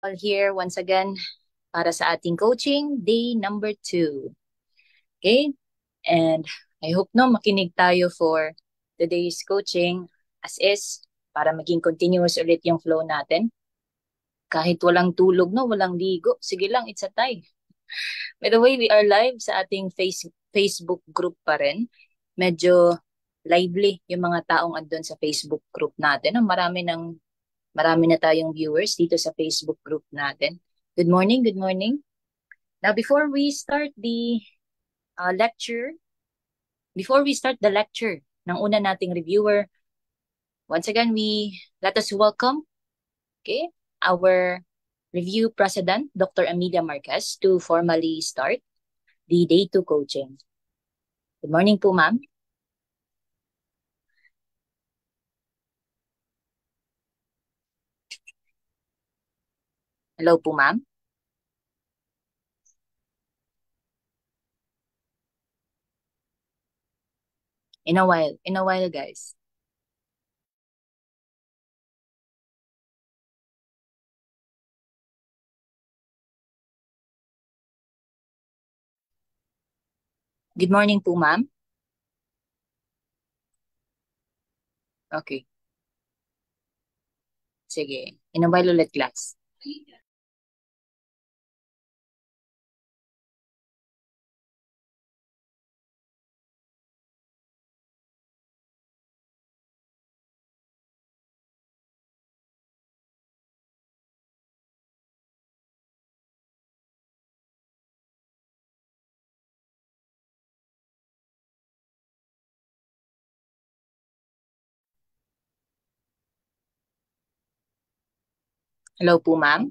all here once again para sa ating coaching day number 2. Okay? And I hope makinig tayo for today's coaching as is para maging continuous ulit yung flow natin. Kahit walang tulog, walang ligo. Sige lang, it's a tie. By the way, we are live sa ating Facebook group pa rin. Medyo lively yung mga taong andun sa Facebook group natin. Marami na tayong viewers dito sa Facebook group natin. Good morning, good morning. Now, before we start the lecture ng una nating reviewer, once again, let us welcome, our review president, Dr. Amelia Marquez, to formally start the day 2 coaching. Good morning po, ma'am. Hello po, ma'am. In a while, guys. Good morning po, ma'am. Okay. Sige. In a while ulit, class. Hello po, ma'am.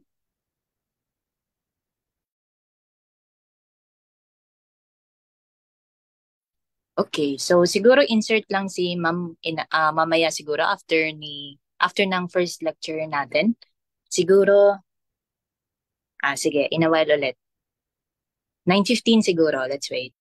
Okay, so siguro insert lang si ma'am mamaya siguro after ng first lecture natin. Siguro sige, in a while ulit. 9:15 siguro, let's wait.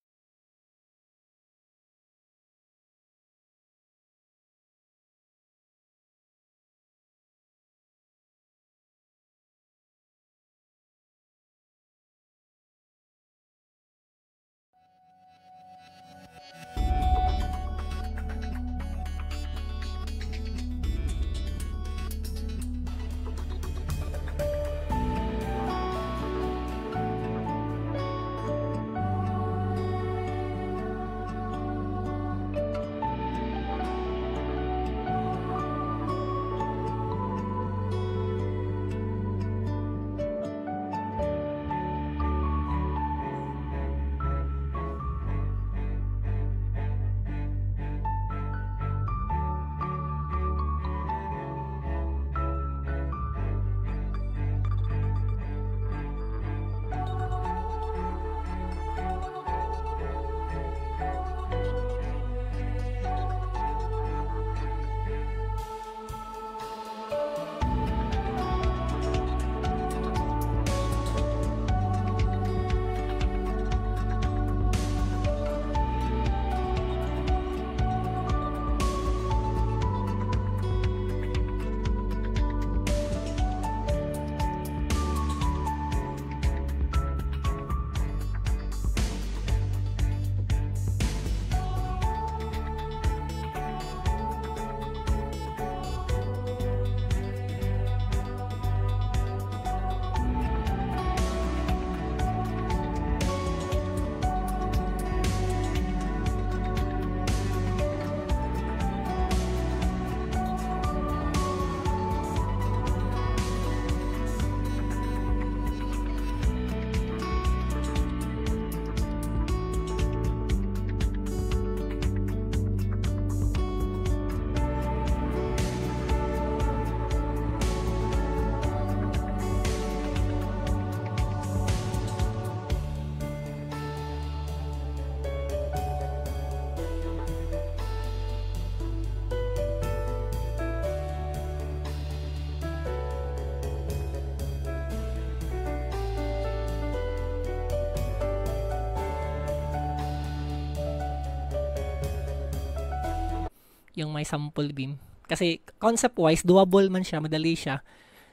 Yung may sample beam. Kasi concept-wise, doable man siya, madali siya.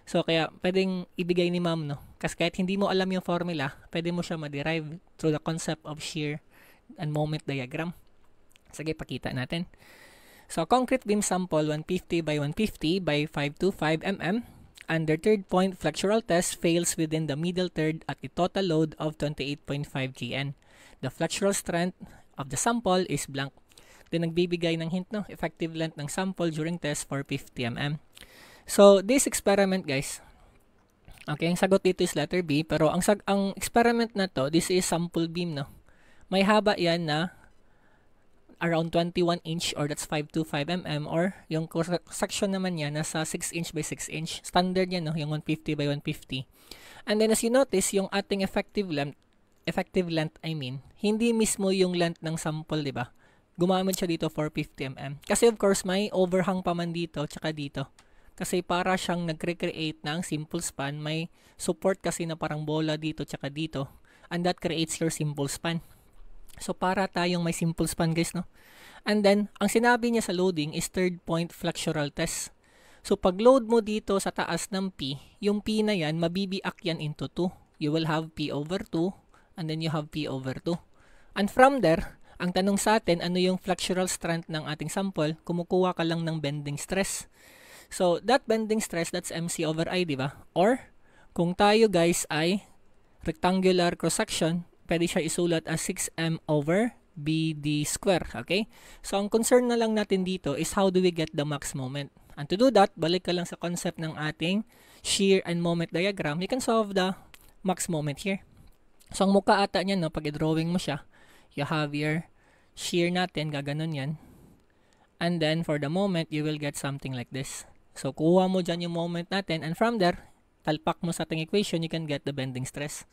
So, kaya pwedeng ibigay ni ma'am, no? Kasi kahit hindi mo alam yung formula, pwede mo siya ma-derive through the concept of shear and moment diagram. Sige, pakita natin. So, concrete beam sample 150 by 150 by 525 mm. Under third point, flexural test fails within the middle third at a total load of 28.5 Gn. The flexural strength of the sample is blank. Then nagbibigay ng hint, no? Effective length ng sample during test for 50 mm. So, this experiment, guys, okay, ang sagot dito is letter B, pero ang experiment na to, this is sample beam, no? May haba yan na around 21 inch or that's 525 mm, or yung section naman niya nasa 6 inch by 6 inch. Standard yan, no? Yung 150 by 150. And then as you notice, yung ating effective length, hindi mismo yung length ng sample, di ba? Gumamit siya dito for 50 mm. Kasi of course, may overhang pa man dito, tsaka dito. Kasi para siyang nag-recreate ng simple span, may support kasi na parang bola dito, tsaka dito. And that creates your simple span. So, para tayong may simple span, guys, no? And then, ang sinabi niya sa loading is third point flexural test. So, pag load mo dito sa taas ng P, yung P na yan, mabibiak yan into 2. You will have P over 2, and then you have P over 2. And from there, ang tanong sa atin, ano yung flexural strength ng ating sample? Kumukuha ka lang ng bending stress. So, that bending stress, that's MC over I, di ba? Or, kung tayo, guys, ay rectangular cross-section, pwede siya isulat as 6m over BD square, okay? So, ang concern na lang natin dito is how do we get the max moment? And to do that, balik ka lang sa concept ng ating shear and moment diagram. You can solve the max moment here. So, ang mukha ata niyan, no, pag i-drawing mo siya, you have your shear natin, gaganon yan. And then, for the moment, you will get something like this. So, kuha mo dyan yung moment natin, and from there, talpak mo sa ating equation, you can get the bending stress.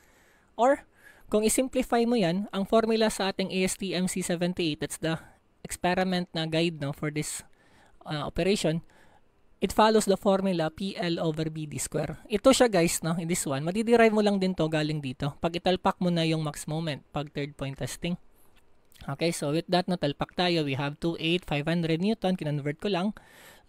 Or, kung i-simplify mo yan, ang formula sa ating ASTM C78, that's the experiment na guide, no, for this operation, it follows the formula PL over BD square. Ito siya, guys, no, in this one. Madiderive mo lang din to galing dito. Pag italpak mo na yung max moment, pag third point testing. Okay, so with that, no, talpak tayo. We have 28,500 Newton. Kinonvert ko lang.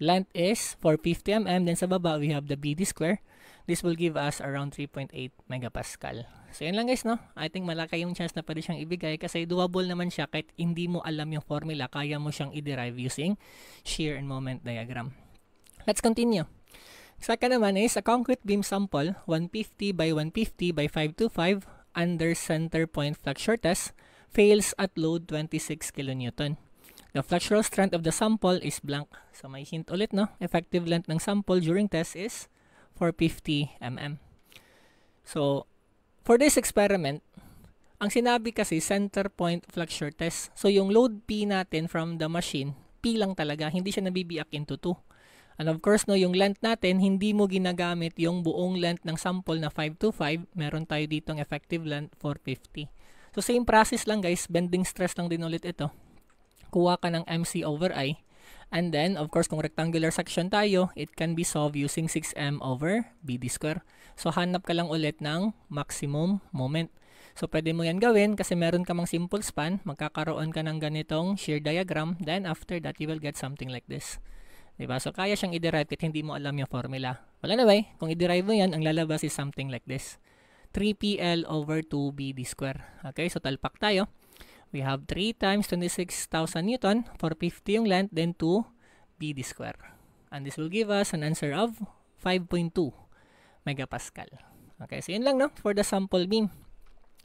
Length is 450 mm. Then sa baba, we have the BD square. This will give us around 3.8 megapascal. So, yan lang, guys, no? I think malaki yung chance na pwede siyang ibigay kasi doable naman siya kahit hindi mo alam yung formula. Kaya mo siyang i-derive using shear and moment diagram. Let's continue. Second naman is a concrete beam sample 150 by 150 by 525 under center point flexure test fails at load 26 kN. The flexural strength of the sample is blank. So, may hint ulit, no? Effective length ng sample during test is 450 mm. So, for this experiment, ang sinabi kasi center point flexure test. So, yung load P natin from the machine, P lang talaga, hindi siya nabibiyak into 2. And of course, no, yung length natin, hindi mo ginagamit yung buong length ng sample na 525. Meron tayo ditong effective length 450. So, same process lang, guys. Bending stress lang din ulit ito. Kuha ka ng MC over I. And then, of course, kung rectangular section tayo, it can be solved using 6m over BD square. So, hanap ka lang ulit ng maximum moment. So, pwede mo yan gawin kasi meron ka mang simple span, magkakaroon ka ng ganitong shear diagram, then after that, you will get something like this. Diba? So, kaya siyang i-derive kahit hindi mo alam yung formula. Well, anyway, kung i-derive mo yan, ang lalabas is something like this. 3PL over 2BD square. Okay, so talpak tayo. We have 3 times 26,000 Newton for 50 yung length, then 2 BD square. And this will give us an answer of 5.2 megapascal. Okay, so yun lang, no, for the sample beam.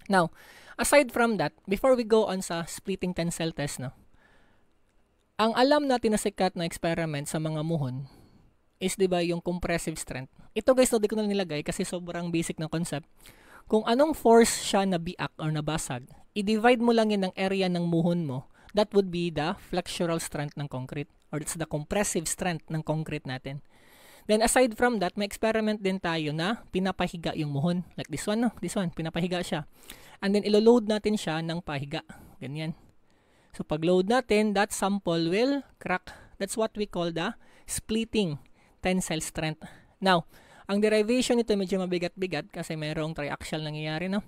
Now, aside from that, before we go on sa splitting tensile test, no, ang alam natin na sikat na experiment sa mga muhon is, di ba, yung compressive strength. Ito, guys, no, di ko na nilagay kasi sobrang basic na concept. Kung anong force siya na biak or nabasag, i-divide mo lang yun ng area ng muhon mo, that would be the flexural strength ng concrete, or it's the compressive strength ng concrete natin. Then aside from that, may experiment din tayo na pinapahiga yung muhon. Like this one, no? This one, pinapahiga siya. And then ilo-load natin siya ng pahiga. Ganyan. So pag load natin, that sample will crack. That's what we call the splitting tensile strength. Now, ang derivation nito medyo mabigat-bigat kasi mayroong triaxial nangyayari, no?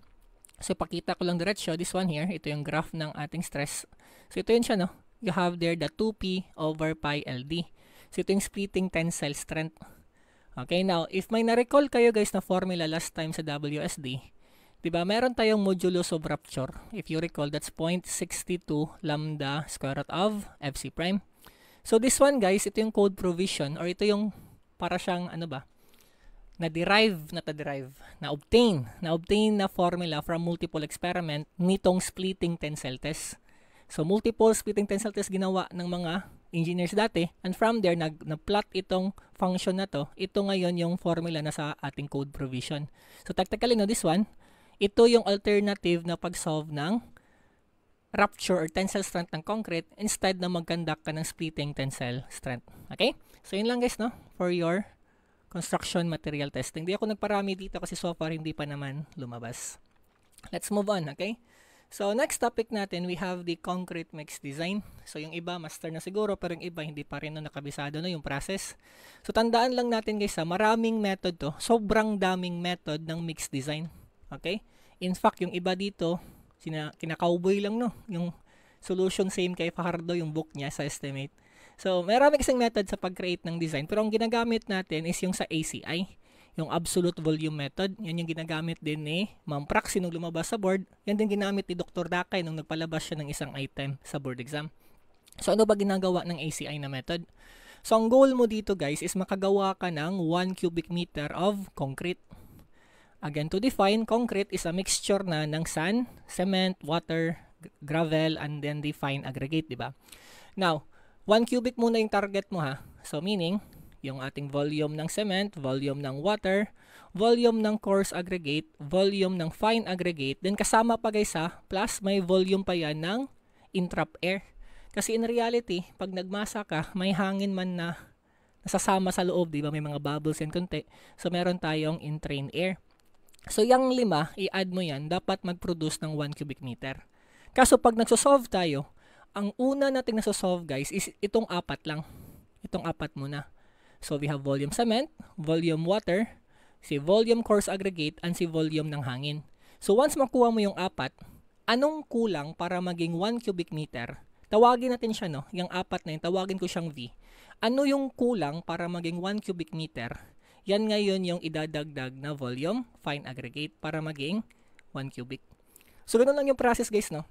So, pakita ko lang diretso. This one here, ito yung graph ng ating stress. So, ito yun siya, no? You have there the 2P over pi LD. So, ito yung splitting tensile strength. Okay, now, if may na-recall kayo guys na formula last time sa WSD, diba, meron tayong modulus of rupture. If you recall, that's 0.62 lambda square root of Fc prime. So this one guys, ito yung code provision or ito yung para siyang ano ba, na-obtain na formula from multiple experiment nitong splitting tensile test. So multiple splitting tensile test ginawa ng mga engineers dati, and from there nag-plot itong function na to. Ito ngayon yung formula na sa ating code provision. So technically no, this one, ito yung alternative na pag-solve ng rupture or tensile strength ng concrete instead na mag-conduct ka ng splitting tensile strength. Okay? So yun lang guys, no, for your construction material testing. Hindi ako nagparami dito kasi so far hindi pa naman lumabas. Let's move on, okay? So next topic natin, we have the concrete mix design. So yung iba master na siguro, pero yung iba hindi pa rin no, nakabisado no yung process. So tandaan lang natin guys, maraming method to. Sobrang daming method ng mix design. Okay? In fact, yung iba dito, kinakauboy lang no. Yung solution same kay Fajardo yung book niya sa estimate. So, maraming isang method sa pag-create ng design. Pero ang ginagamit natin is yung sa ACI. Yung absolute volume method. Yan yung ginagamit din ni Ma'am Praxi nung lumabas sa board. Yan din ginamit ni Dr. Dakay nung nagpalabas siya ng isang item sa board exam. So, ano ba ginagawa ng ACI na method? So, ang goal mo dito guys is makagawa ka ng 1 cubic meter of concrete. Again, to define, concrete is a mixture na ng sand, cement, water, gravel, and then the fine aggregate, di ba? Now, 1 cubic muna yung target mo ha. So meaning, yung ating volume ng cement, volume ng water, volume ng coarse aggregate, volume ng fine aggregate, then kasama pa guys ha, plus may volume pa yan ng entrap air. Kasi in reality, pag nagmasa ka, may hangin man na nasasama sa loob, di ba? May mga bubbles yan konti. So meron tayong entrained air. So yung 5, i-add mo yan, dapat mag-produce ng 1 cubic meter. Kaso pag nagsosolve tayo, ang una nating nasosolve guys is itong 4 lang. Itong 4 muna. So we have volume cement, volume water, si volume coarse aggregate, and si volume ng hangin. So once makuha mo yung 4, anong kulang para maging 1 cubic meter? Tawagin natin siya no, yung 4 na yun, tawagin ko siyang V. Ano yung kulang para maging 1 cubic meter? Yan ngayon yung idadagdag na volume, fine aggregate, para maging 1 cubic. So ganun lang yung process guys no.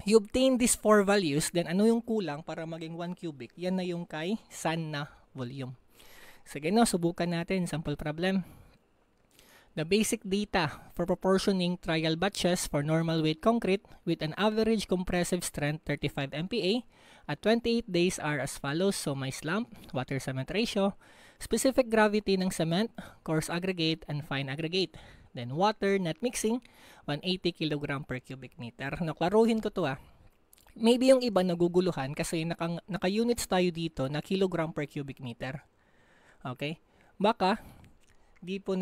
You obtain these 4 values, then ano yung kulang para maging 1 cubic? Yan na yung kay sand na volume. Sige no, subukan natin. Sample problem. The basic data for proportioning trial batches for normal weight concrete with an average compressive strength 35 MPa at 28 days are as follows. So may slump, water cement ratio, specific gravity ng cement, coarse aggregate, and fine aggregate. Then water net mixing, 180 kg per cubic meter. Naklaruhin ko to Maybe yung iba naguguluhan kasi naka-units tayo dito na kilogram per cubic meter. Okay? Baka, di po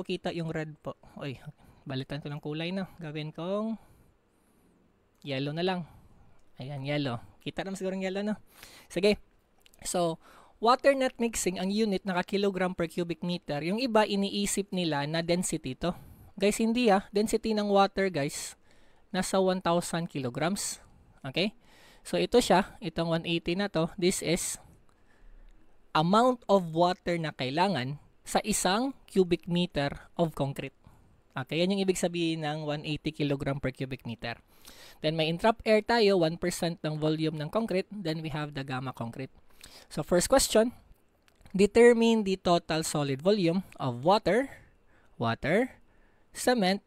kita yung red po. Oy, balitan ko ng kulay na. Gawin kong yellow na lang. Ayan, yellow. Kita naman siguro yung yellow na. Sige. So, water net mixing, ang unit naka-kilogram per cubic meter. Yung iba, iniisip nila na density to. Guys, hindi density ng water, guys, nasa 1,000 kilograms. Okay? So, ito siya. Itong 180 na to. This is amount of water na kailangan sa isang cubic meter of concrete. Okay? Yan yung ibig sabihin ng 180 kilogram per cubic meter. Then, may entrap air tayo, 1% ng volume ng concrete. Then, we have the gamma concrete. So, first question, determine the total solid volume of water, cement,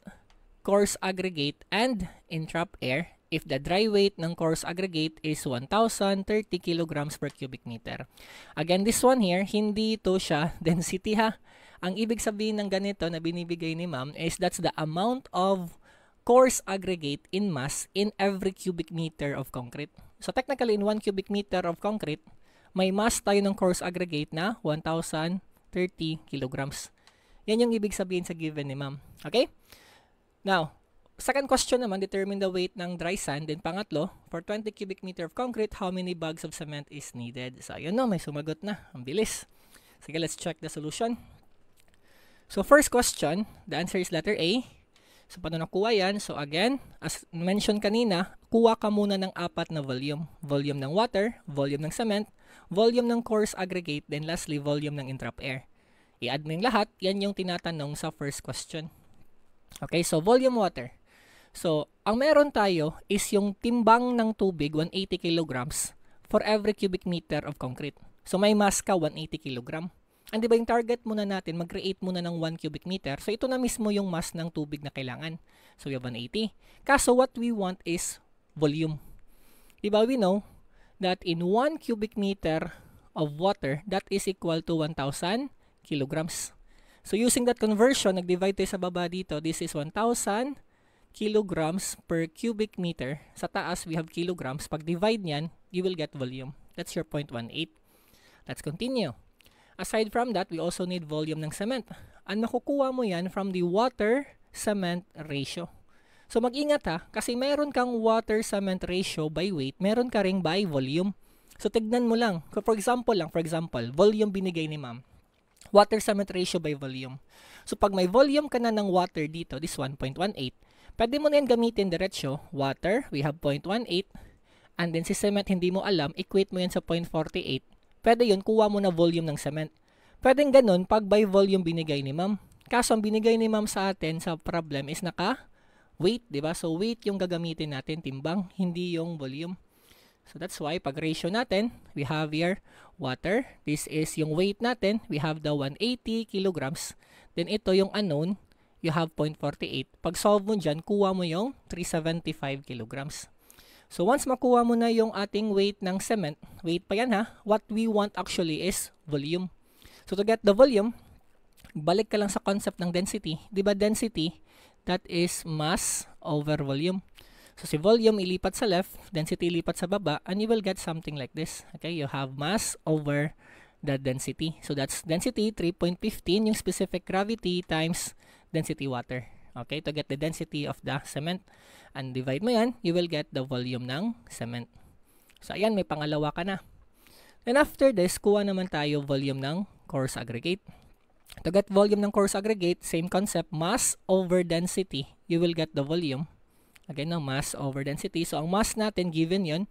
coarse aggregate, and entrap air if the dry weight ng coarse aggregate is 1,030 kilograms per cubic meter. Again, this one here, hindi ito siya density ha. Ang ibig sabihin ng ganito na binibigay ni ma'am is that's the amount of coarse aggregate in mass in every cubic meter of concrete. So, technically, in 1 cubic meter of concrete, may mass tayo ng coarse aggregate na 1,030 kilograms. Yan yung ibig sabihin sa given ni ma'am. Okay? Now, second question naman, determine the weight ng dry sand. Then pangatlo, for 20 cubic meter of concrete, how many bags of cement is needed? So, ayun no, may sumagot na. Ang bilis. Sige, let's check the solution. So, first question, the answer is letter A. So, paano nakuha yan? So, again, as mentioned kanina, kuha ka muna ng 4 na volume. Volume ng water, volume ng cement, volume ng coarse aggregate, then lastly, volume ng entrap air. I-add mo yung lahat. Yan yung tinatanong sa first question. Okay, so volume water. So, ang meron tayo is yung timbang ng tubig, 180 kilograms for every cubic meter of concrete. So, may mass ka, 180 kilogram. And diba yung target muna natin, mag-create muna ng 1 cubic meter. So, ito na mismo yung mass ng tubig na kailangan. So, we have 180. Kaso, what we want is volume. Diba, we know that in 1 cubic meter of water, that is equal to 1,000 kilograms. So, using that conversion, nag-divide tayo sa baba dito. This is 1,000 kilograms per cubic meter. Sa taas, we have kilograms. Pag divide niyan, you will get volume. That's your 0.18. Let's continue. Aside from that, we also need volume ng cement. Ang makukuha mo yan from the water-cement ratio. So mag-ingat ha, kasi meron kang water-cement ratio by weight, meron ka ring by volume. So tignan mo lang. For example, volume binigay ni ma'am. Water-cement ratio by volume. So pag may volume ka na ng water dito, this 1.18, pwede mo na yan gamitin diretsyo. Water, we have 0.18. And then si cement, hindi mo alam, equate mo yan sa 0.48. Pwede yun, kuha mo na volume ng cement. Pwede ganun pag by volume binigay ni ma'am. Kaso ang binigay ni ma'am sa atin sa problem is naka-weight, diba? So weight yung gagamitin natin, timbang, hindi yung volume. So that's why pag ratio natin, we have here water. This is yung weight natin. We have the 180 kilograms. Then ito yung unknown. You have 0.48. Pag solve mo dyan, kuha mo yung 375 kilograms. So once makuha mo na yung ating weight ng cement, weight pa yan ha, what we want actually is volume. So to get the volume, balik ka lang sa concept ng density. Diba density, that is mass over volume. So si volume ilipat sa left, density ilipat sa baba, and you will get something like this. Okay, you have mass over the density. So that's density 3.15, yung specific gravity times density water. Okay, to get the density of the cement. And divide mo yan, you will get the volume ng cement. So ayan, may pangalawa ka na. And after this, kuha naman tayo volume ng coarse aggregate. To get volume ng coarse aggregate, same concept, mass over density, you will get the volume. Again, no, mass over density. So ang mass natin, given yun,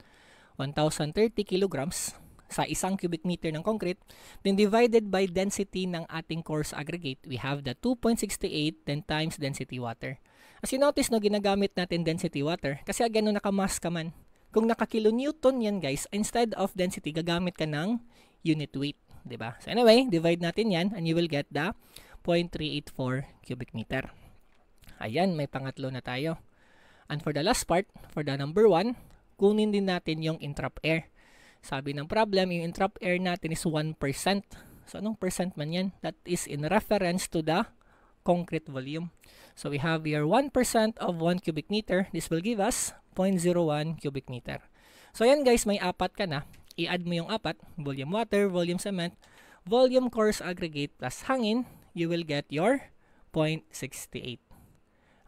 1,030 kilograms sa isang cubic meter ng concrete, then divided by density ng ating coarse aggregate, we have the 2.68 then times density water. As you notice, no, ginagamit natin density water kasi again, no, naka-mass ka man. Kung naka-kilonewton yan guys, instead of density, gagamit ka ng unit weight. Diba? So anyway, divide natin yan and you will get the 0.384 cubic meter. Ayan, may pangatlo na tayo. And for the last part, for the number 1, kunin din natin yung entrapped air. Sabi ng problem, yung entrapped air natin is 1%. So anong percent man yan? That is in reference to the concrete volume. So we have here 1% of 1 cubic meter. This will give us 0.01 cubic meter. So yan guys, may apat ka na. I-add mo yung apat, volume water, volume cement, volume coarse aggregate plus hangin, you will get your 0.68.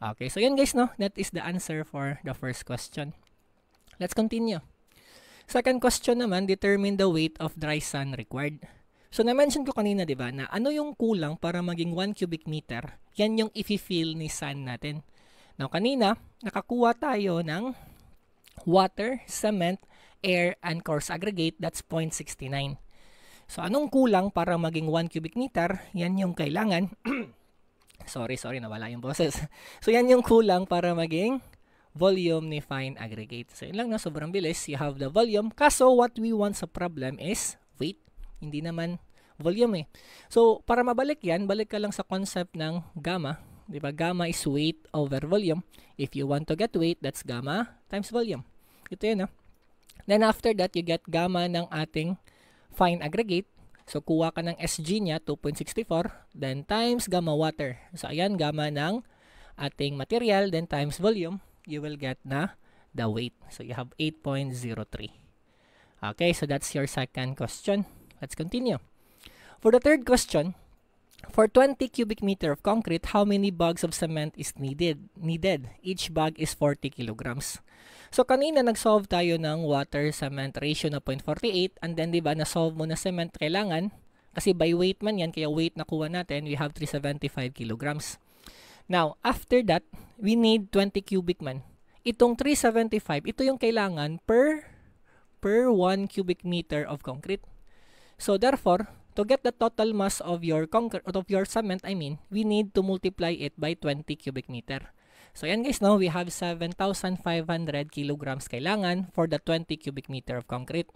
Okay, so yan guys, no? That is the answer for the first question. Let's continue. Second question naman, determine the weight of dry sand required. So na-mention ko kanina, di ba, na ano yung kulang para maging 1 cubic meter, yan yung i-fill ni sand natin. Now kanina, nakakuha tayo ng water, cement, air, and coarse aggregate, that's 0.69. So anong kulang para maging 1 cubic meter, yan yung kailangan. sorry, nawala yung boses. So yan yung kulang para maging volume ni fine aggregate. So yun lang na, sobrang bilis. You have the volume. Kaso what we want sa problem is weight. Hindi naman volume eh. So para mabalik yan, balik ka lang sa concept ng gamma. Diba? Gamma is weight over volume. If you want to get weight, that's gamma times volume. Ito yun, no? Then after that, you get gamma ng ating fine aggregate. So kuha ka ng SG niya, 2.64. Then times gamma water. So ayan, gamma ng ating material. Then times volume. You will get na the weight. So you have 8.03. Okay, so that's your second question. Let's continue. For the third question, for 20 cubic meter of concrete, how many bags of cement is needed? Each bag is 40 kilograms. So kanina nag-solve tayo ng water-cement ratio na 0.48 and then diba na-solve mo na cement kailangan kasi by weight man yan, kaya weight na kuha natin, we have 375 kilograms. Now, after that, we need 20 cubic man. Itong 375, ito yung kailangan per 1 cubic meter of concrete. So, therefore, to get the total mass of your concrete, of your cement, we need to multiply it by 20 cubic meter. So yan guys, no, we have 7,500 kilograms kailangan for the 20 cubic meter of concrete.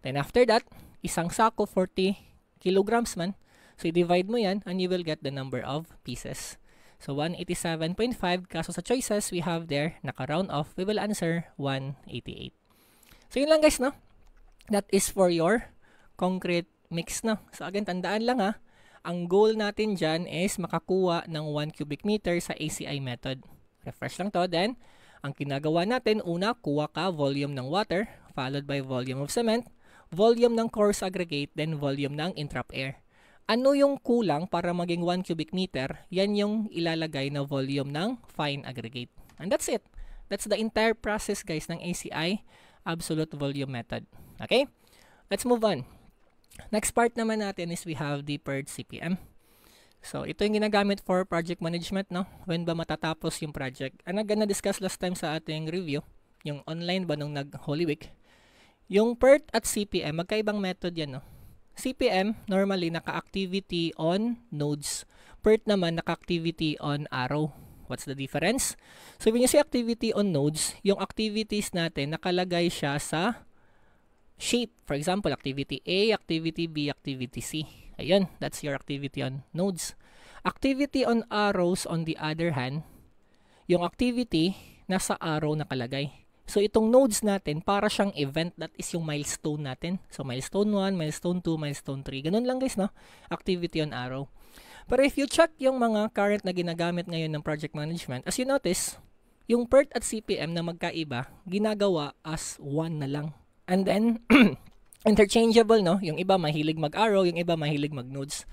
Then after that, isang sako 40 kilograms man. So i-divide mo yan and you will get the number of pieces. So 187.5, kaso sa choices we have there, naka-round off, we will answer 188. So yun lang guys, no? That is for your concrete mix, no? So again, tandaan lang ha, ang goal natin dyan is makakuha ng 1 cubic meter sa ACI method. Refresh lang to, then ang ginagawa natin, una, kuha ka volume ng water, followed by volume of cement, volume ng coarse aggregate, then volume ng entrap air. Ano yung kulang para maging 1 cubic meter? Yan yung ilalagay na volume ng fine aggregate. And that's it. That's the entire process guys ng ACI absolute volume method. Okay? Let's move on. Next part naman natin is we have the PERD CPM. So ito yung ginagamit for project management, no? When ba matatapos yung project? And I'm gonna discuss last time sa ating review, yung online ba nung nag-Holy Week. Yung PERD at CPM, magkaibang method yan, no? CPM, normally, naka-activity on nodes. PERT naman, naka-activity on arrow. What's the difference? So, when you say activity on nodes, yung activities natin, nakalagay siya sa shape. For example, activity A, activity B, activity C. Ayun, that's your activity on nodes. Activity on arrows, on the other hand, yung activity, nasa arrow nakalagay. So, itong nodes natin, para siyang event, that is yung milestone natin. So, milestone 1, milestone 2, milestone 3. Ganun lang guys, no? Activity on arrow. Pero if you check yung mga current na ginagamit ngayon ng project management, as you notice, yung PERT at CPM na magkaiba, ginagawa as 1 na lang. And then, interchangeable, no? Yung iba mahilig mag-arrow, yung iba mahilig mag-nodes.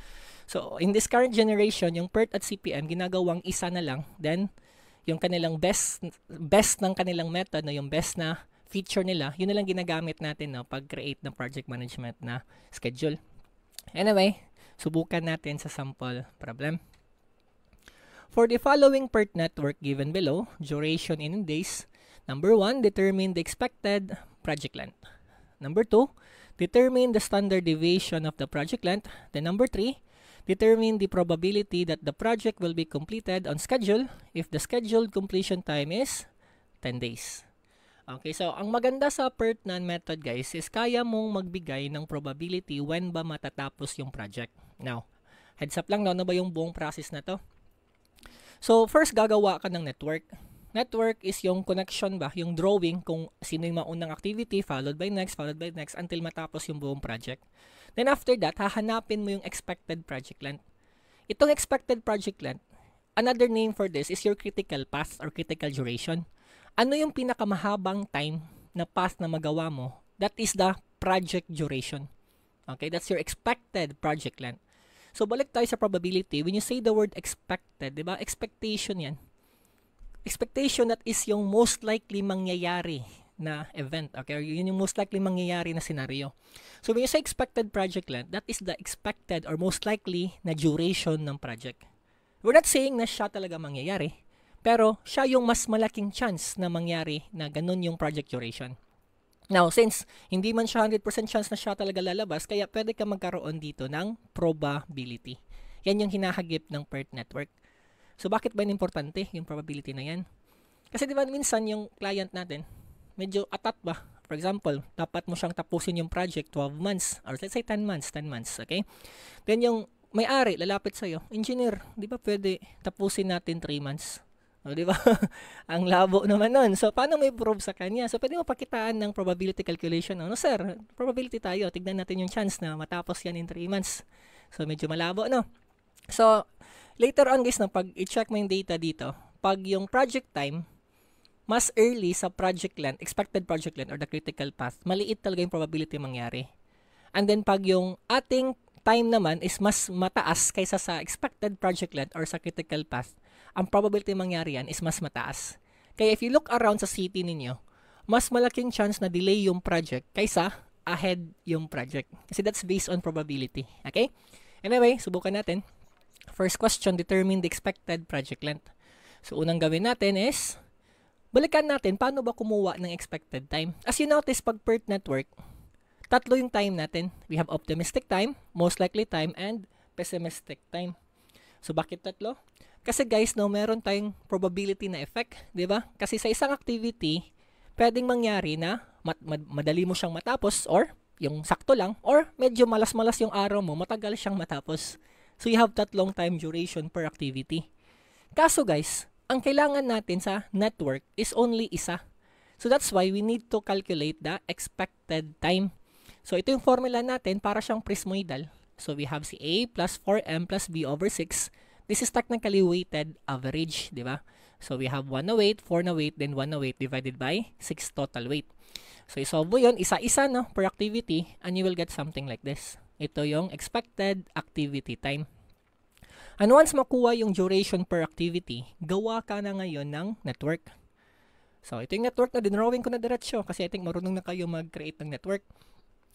So, in this current generation, yung PERT at CPM, ginagawang isa na lang. Then, yung kanilang best ng kanilang method, na yung best na feature nila, yun na lang ginagamit natin, no, pag-create ng project management na schedule. Anyway, subukan natin sa sample problem. For the following PERT network given below, duration in days, number 1, determine the expected project length. Number 2, determine the standard deviation of the project length. Then number 3, determine the probability that the project will be completed on schedule if the scheduled completion time is 10 days. Okay, so ang maganda sa PERT method guys is kaya mong magbigay ng probability when ba matatapos yung project. Now, heads up lang, ano ba yung buong process na to? So, first gagawa ka ng network. Network is yung connection ba, yung drawing kung sino yung maunang activity, followed by next, until matapos yung buong project. Then after that, hahanapin mo yung expected project length. Itong expected project length, another name for this is your critical path or critical duration. Ano yung pinakamahabang time na path na magawa mo? That is the project duration. Okay, that's your expected project length. So balik tayo sa probability. When you say the word expected, di ba? Expectation yan. Expectation, that is yung most likely mangyayari na event. Okay, yun yung most likely mangyayari na scenario. So when you say expected project length, that is the expected or most likely na duration ng project. We're not saying na siya talaga mangyayari, pero siya yung mas malaking chance na mangyari na ganun yung project duration. Now, since hindi man siya 100% chance na siya talaga lalabas, kaya pwede ka magkaroon dito ng probability. Yan yung hinahagip ng PERT network. So bakit ba importante yung probability na yan? Kasi di ba minsan yung client natin, medyo atat ba? For example, dapat mo siyang tapusin yung project 12 months or let's say 10 months, okay? Then yung may-ari lalapit sa'yo, engineer, di ba pwede tapusin natin 3 months? O, di ba? Ang labo naman nun. So, paano may prove sa kanya? So, pwede mo pakitaan ng probability calculation. No, sir, probability tayo. Tignan natin yung chance na matapos yan in 3 months. So, medyo malabo, no? So, later on, guys, pag i-check mo yung data dito, pag yung project time, mas early sa project length, expected project length or the critical path, maliit talaga yung probability mangyari. And then, pag yung ating time naman is mas mataas kaysa sa expected project length or sa critical path, ang probability mangyari yan is mas mataas. Kaya if you look around sa city ninyo, mas malaking chance na delay yung project kaysa ahead yung project. Kasi that's based on probability. Okay? Anyway, subukan natin. First question, determine the expected project length. So, unang gawin natin is, balikan natin paano ba kumuha ng expected time. As you notice, pag PERT network, Tatlo yung time natin. We have optimistic time, most likely time, and pessimistic time. So bakit tatlo? Kasi guys, no, meron tayong probability na effect, di ba? Kasi sa isang activity, pwedeng mangyari na madali mo siyang matapos or yung sakto lang or medyo malas-malas yung araw mo, matagal siyang matapos. So you have tatlong time duration per activity. Kaso guys, ang kailangan natin sa network is only isa. So that's why we need to calculate the expected time. So ito yung formula natin para siyang prismoidal. So we have si A plus 4M plus B over 6. This is technically weighted average, di ba? So we have 1 na weight, 4 na weight, then 1 na weight divided by 6 total weight. So isolve mo yun, isa-isa no, per activity, and you will get something like this. Ito yung expected activity time. And once makuha yung duration per activity, gawa ka na ngayon ng network. So ito yung network na dinrawing ko na diretsyo kasi I think marunong na kayo mag-create ng network.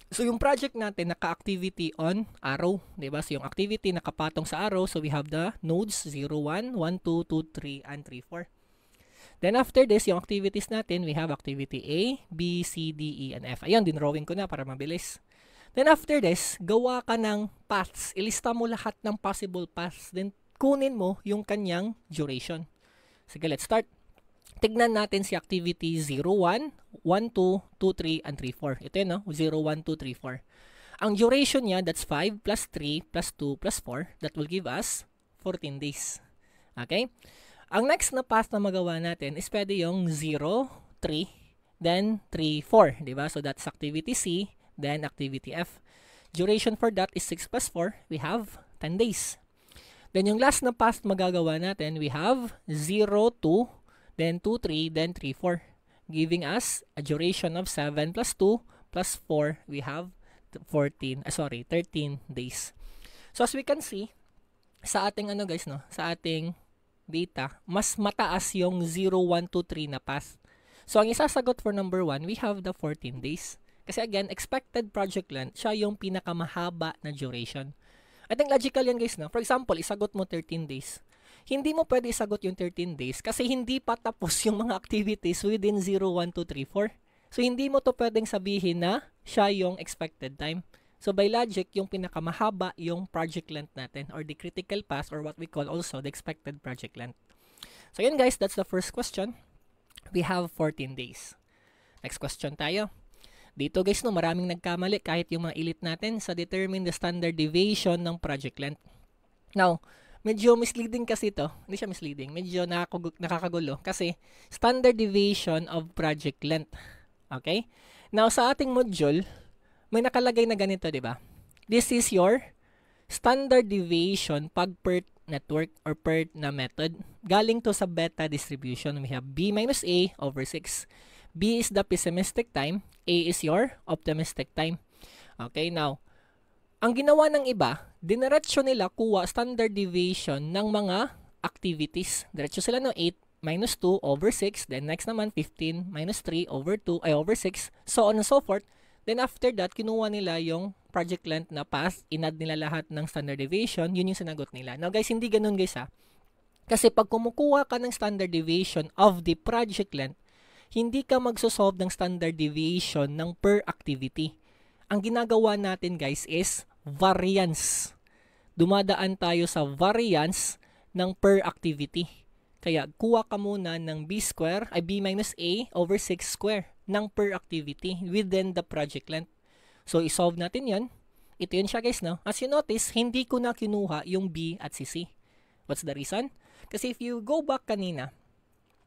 So yung project natin naka-activity on arrow, 'di ba? So yung activity nakapatong sa arrow, so we have the nodes 0, 1, 1, 2, 2, 3 and 3, 4. Then after this, yung activities natin, we have activity A, B, C, D, E, and F. Ayun, dinrawing ko na para mabilis. Then after this, gawa ka ng paths. Ilista mo lahat ng possible paths. Then kunin mo yung kanyang duration. Sige, let's start. Tignan natin si activity 0, 1, 1, 2, 2, 3, and 3, 4. Ito yun, no? 0, 1, 2, 3, 4. Ang duration niya, that's 5 plus 3 plus 2 plus 4. That will give us 14 days. Okay? Ang next na path na magawa natin is pwede yung 0, 3, then 3, 4. Diba? So that's activity C, then activity F. Duration for that is 6 plus 4. We have 10 days. Then yung last na path magagawa natin, we have 0, 2, then 2, 3, then 3, 4. Giving us a duration of 7 plus 2 plus 4. We have 13 days. So as we can see, sa ating guys, no, sa ating data, mas mataas yung 0, 1, 2, 3 na path. So ang isasagot for number 1, we have the 14 days. Kasi again, expected project length, siya yung pinakamahaba na duration. I think logical yan guys, no? For example, isagot mo 13 days. Hindi mo pwede isagot yung 13 days kasi hindi pa tapos yung mga activities within 0, 1, 2, 3, 4. So hindi mo to pwedeng sabihin na siya yung expected time. So by logic, yung pinakamahaba yung project length natin or the critical path or what we call also the expected project length. So yun guys, that's the first question. We have 14 days. Next question tayo. Dito guys, no, maraming nagkamali kahit yung mga elite natin sa determine the standard deviation ng project length. Now, medyo misleading kasi ito. Hindi siya misleading. Medyo nakakagulo kasi standard deviation of project length. Okay? Now, sa ating module, may nakalagay na ganito, di ba? This is your standard deviation pag per network or per na method. Galing to sa beta distribution. We have B minus A over 6. B is the pessimistic time. A is your optimistic time. Okay, now, ang ginawa ng iba, dineretso nila kuha standard deviation ng mga activities. Diretso sila no 8 minus 2 over 6. Then next naman 15 minus 3 over 2 ay over 6. So on and so forth. Then after that, kinuha nila yung project length na path. Inad nila lahat ng standard deviation. Yun yung sinagot nila. Now guys, hindi ganun guys ha. Kasi pag kumukuha ka ng standard deviation of the project length, hindi ka magsosolve ng standard deviation ng per activity. Ang ginagawa natin guys is variance. Dumadaan tayo sa variance ng per activity. Kaya kuha ka muna ng B square ay B minus A over 6 square ng per activity within the project length. So isolve natin yan. Ito yun siya guys, no? As you notice, hindi ko na kinuha yung B at si C. What's the reason? Kasi if you go back kanina,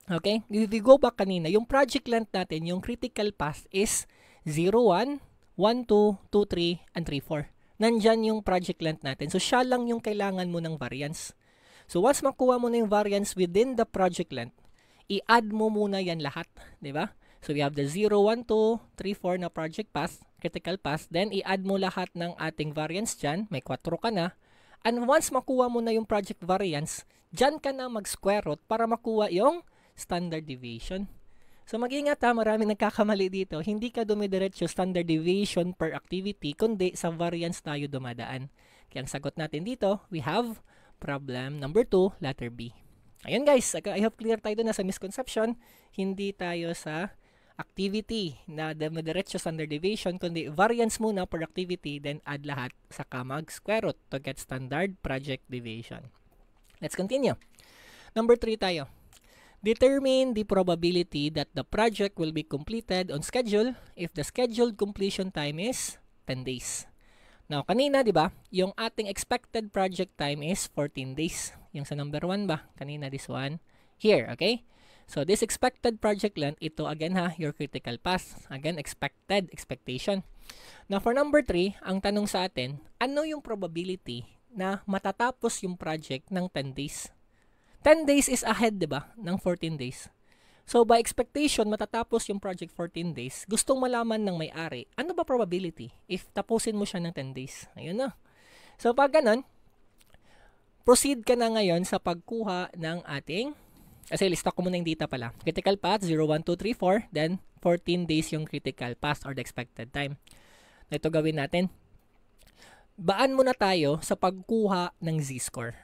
okay? If you go back kanina, yung project length natin, yung critical path is 0, 1, 1, 2, 2, 3, and 3, 4. Nandyan yung project length natin. So, siya lang yung kailangan mo ng variance. So, once makuha mo na yung variance within the project length, i-add mo muna yan lahat. Diba? So, we have the 0, 1, 2, 3, 4 na project path, critical path. Then, i-add mo lahat ng ating variance dyan. May 4 ka na. And once makuha mo na yung project variance, dyan ka na mag-square root para makuha yung standard deviation. So mag-ingat ha, maraming nagkakamali dito. Hindi ka dumidiretso standard deviation per activity, kundi sa variance tayo dumadaan. Kaya ang sagot natin dito, we have problem number 2, letter B. Ayun guys, I hope clear tayo na sa misconception. Hindi tayo sa activity na diretso standard deviation, kundi variance muna per activity, then add lahat, saka mag-square root to get standard project deviation. Let's continue. Number 3 tayo. Determine the probability that the project will be completed on schedule if the scheduled completion time is 10 days. Now, kanina, di ba, yung ating expected project time is 14 days. Yung sa number 1 ba? Kanina, this one. Here, okay? So, this expected project length, ito again ha, your critical path. Again, expectation. Now, for number 3, ang tanong sa atin, ano yung probability na matatapos yung project ng 10 days? 10 days is ahead, di ba, ng 14 days. So, by expectation, matatapos yung project 14 days. Gustong malaman ng may-ari, ano ba probability if tapusin mo siya ng 10 days? Ayun na. So, pag ganun, proceed ka na ngayon sa pagkuha ng ating, kasi lista ko muna yung data pala. Critical path, 0, 1, 2, 3, 4. Then, 14 days yung critical path or the expected time. Ito gawin natin. Baan muna tayo sa pagkuha ng z-score.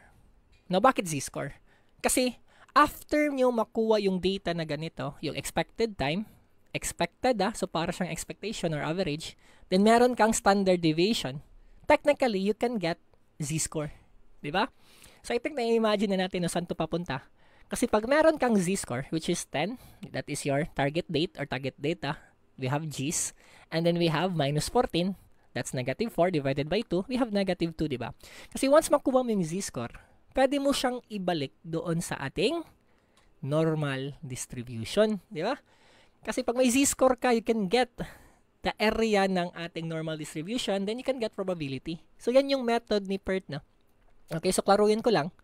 Now, bakit z-score? Kasi, after nyo makuha yung data na ganito, yung expected time, so para siyang expectation or average, then meron kang standard deviation. Technically, you can get z-score. Diba? So, I think na-imagine na natin saan ito papunta. Kasi pag meron kang z-score, which is 10, that is your target date or target data, we have g's, and then we have minus 14, that's negative 4 divided by 2, we have negative 2, diba? Kasi once makuha mo yung z-score, pwede mo siyang ibalik doon sa ating normal distribution, diba? Kasi pag may z-score ka, you can get the area ng ating normal distribution, then you can get probability. So, yan yung method ni PERT, no? Okay, so klaruhin ko lang.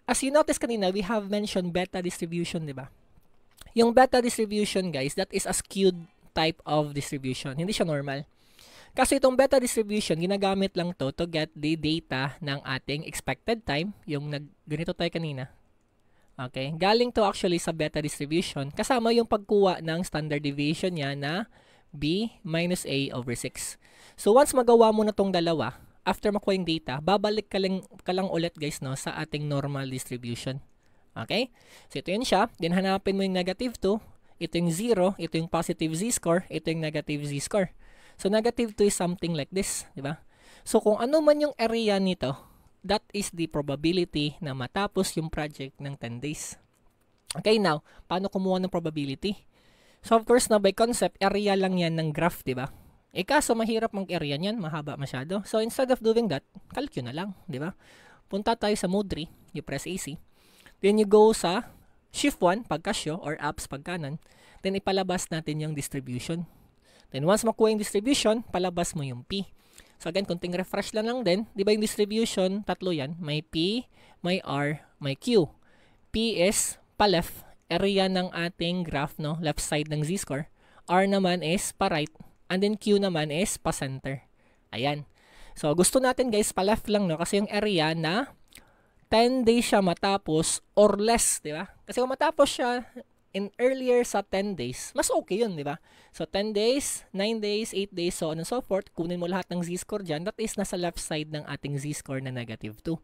As you notice kanina, we have mentioned beta distribution, di ba? Yung beta distribution, guys, that is a skewed type of distribution. Hindi siya normal. Kasi itong beta distribution, ginagamit lang to get the data ng ating expected time. Yung ganito tayo kanina. Okay? Galing to actually sa beta distribution. Kasama yung pagkuha ng standard deviation niya na B minus A over 6. So, once magawa mo na tong dalawa, after makuha yung data, babalik ka lang ulit guys no, sa ating normal distribution. Okay? So ito yun siya. Then hanapin mo yung negative 2. Ito yung 0. Ito yung positive z-score. Ito yung negative z-score. So negative 2 is something like this. Diba? So kung ano man yung area nito, that is the probability na matapos yung project ng 10 days. Okay, now, paano kumuha ng probability? So of course na by concept, area lang yan ng graph, diba? Kaso mahirap mag-area niyan, mahaba masyado. So instead of doing that, calculate na lang, di ba? Punta tayo sa mode 3, you press AC. Then you go sa shift 1 pag Casio or apps pag kanan. Then ipalabas natin yung distribution. Then once makuha yung distribution, palabas mo yung P. So again, kunting refresh lang din. Di ba yung distribution, tatlo yan. May P, may R, may Q. P is pa-left, area ng ating graph, no? Left side ng z-score. R naman is pa-right. And then Q naman is pa-center. Ayan. So, gusto natin guys, pa-left lang, no? Kasi yung area na 10 days siya matapos or less, di ba? Kasi kung matapos siya in earlier sa 10 days, mas okay yun, di ba? So, 10 days, 9 days, 8 days, so on and so forth. Kunin mo lahat ng z-score dyan. That is nasa left side ng ating z-score na negative 2.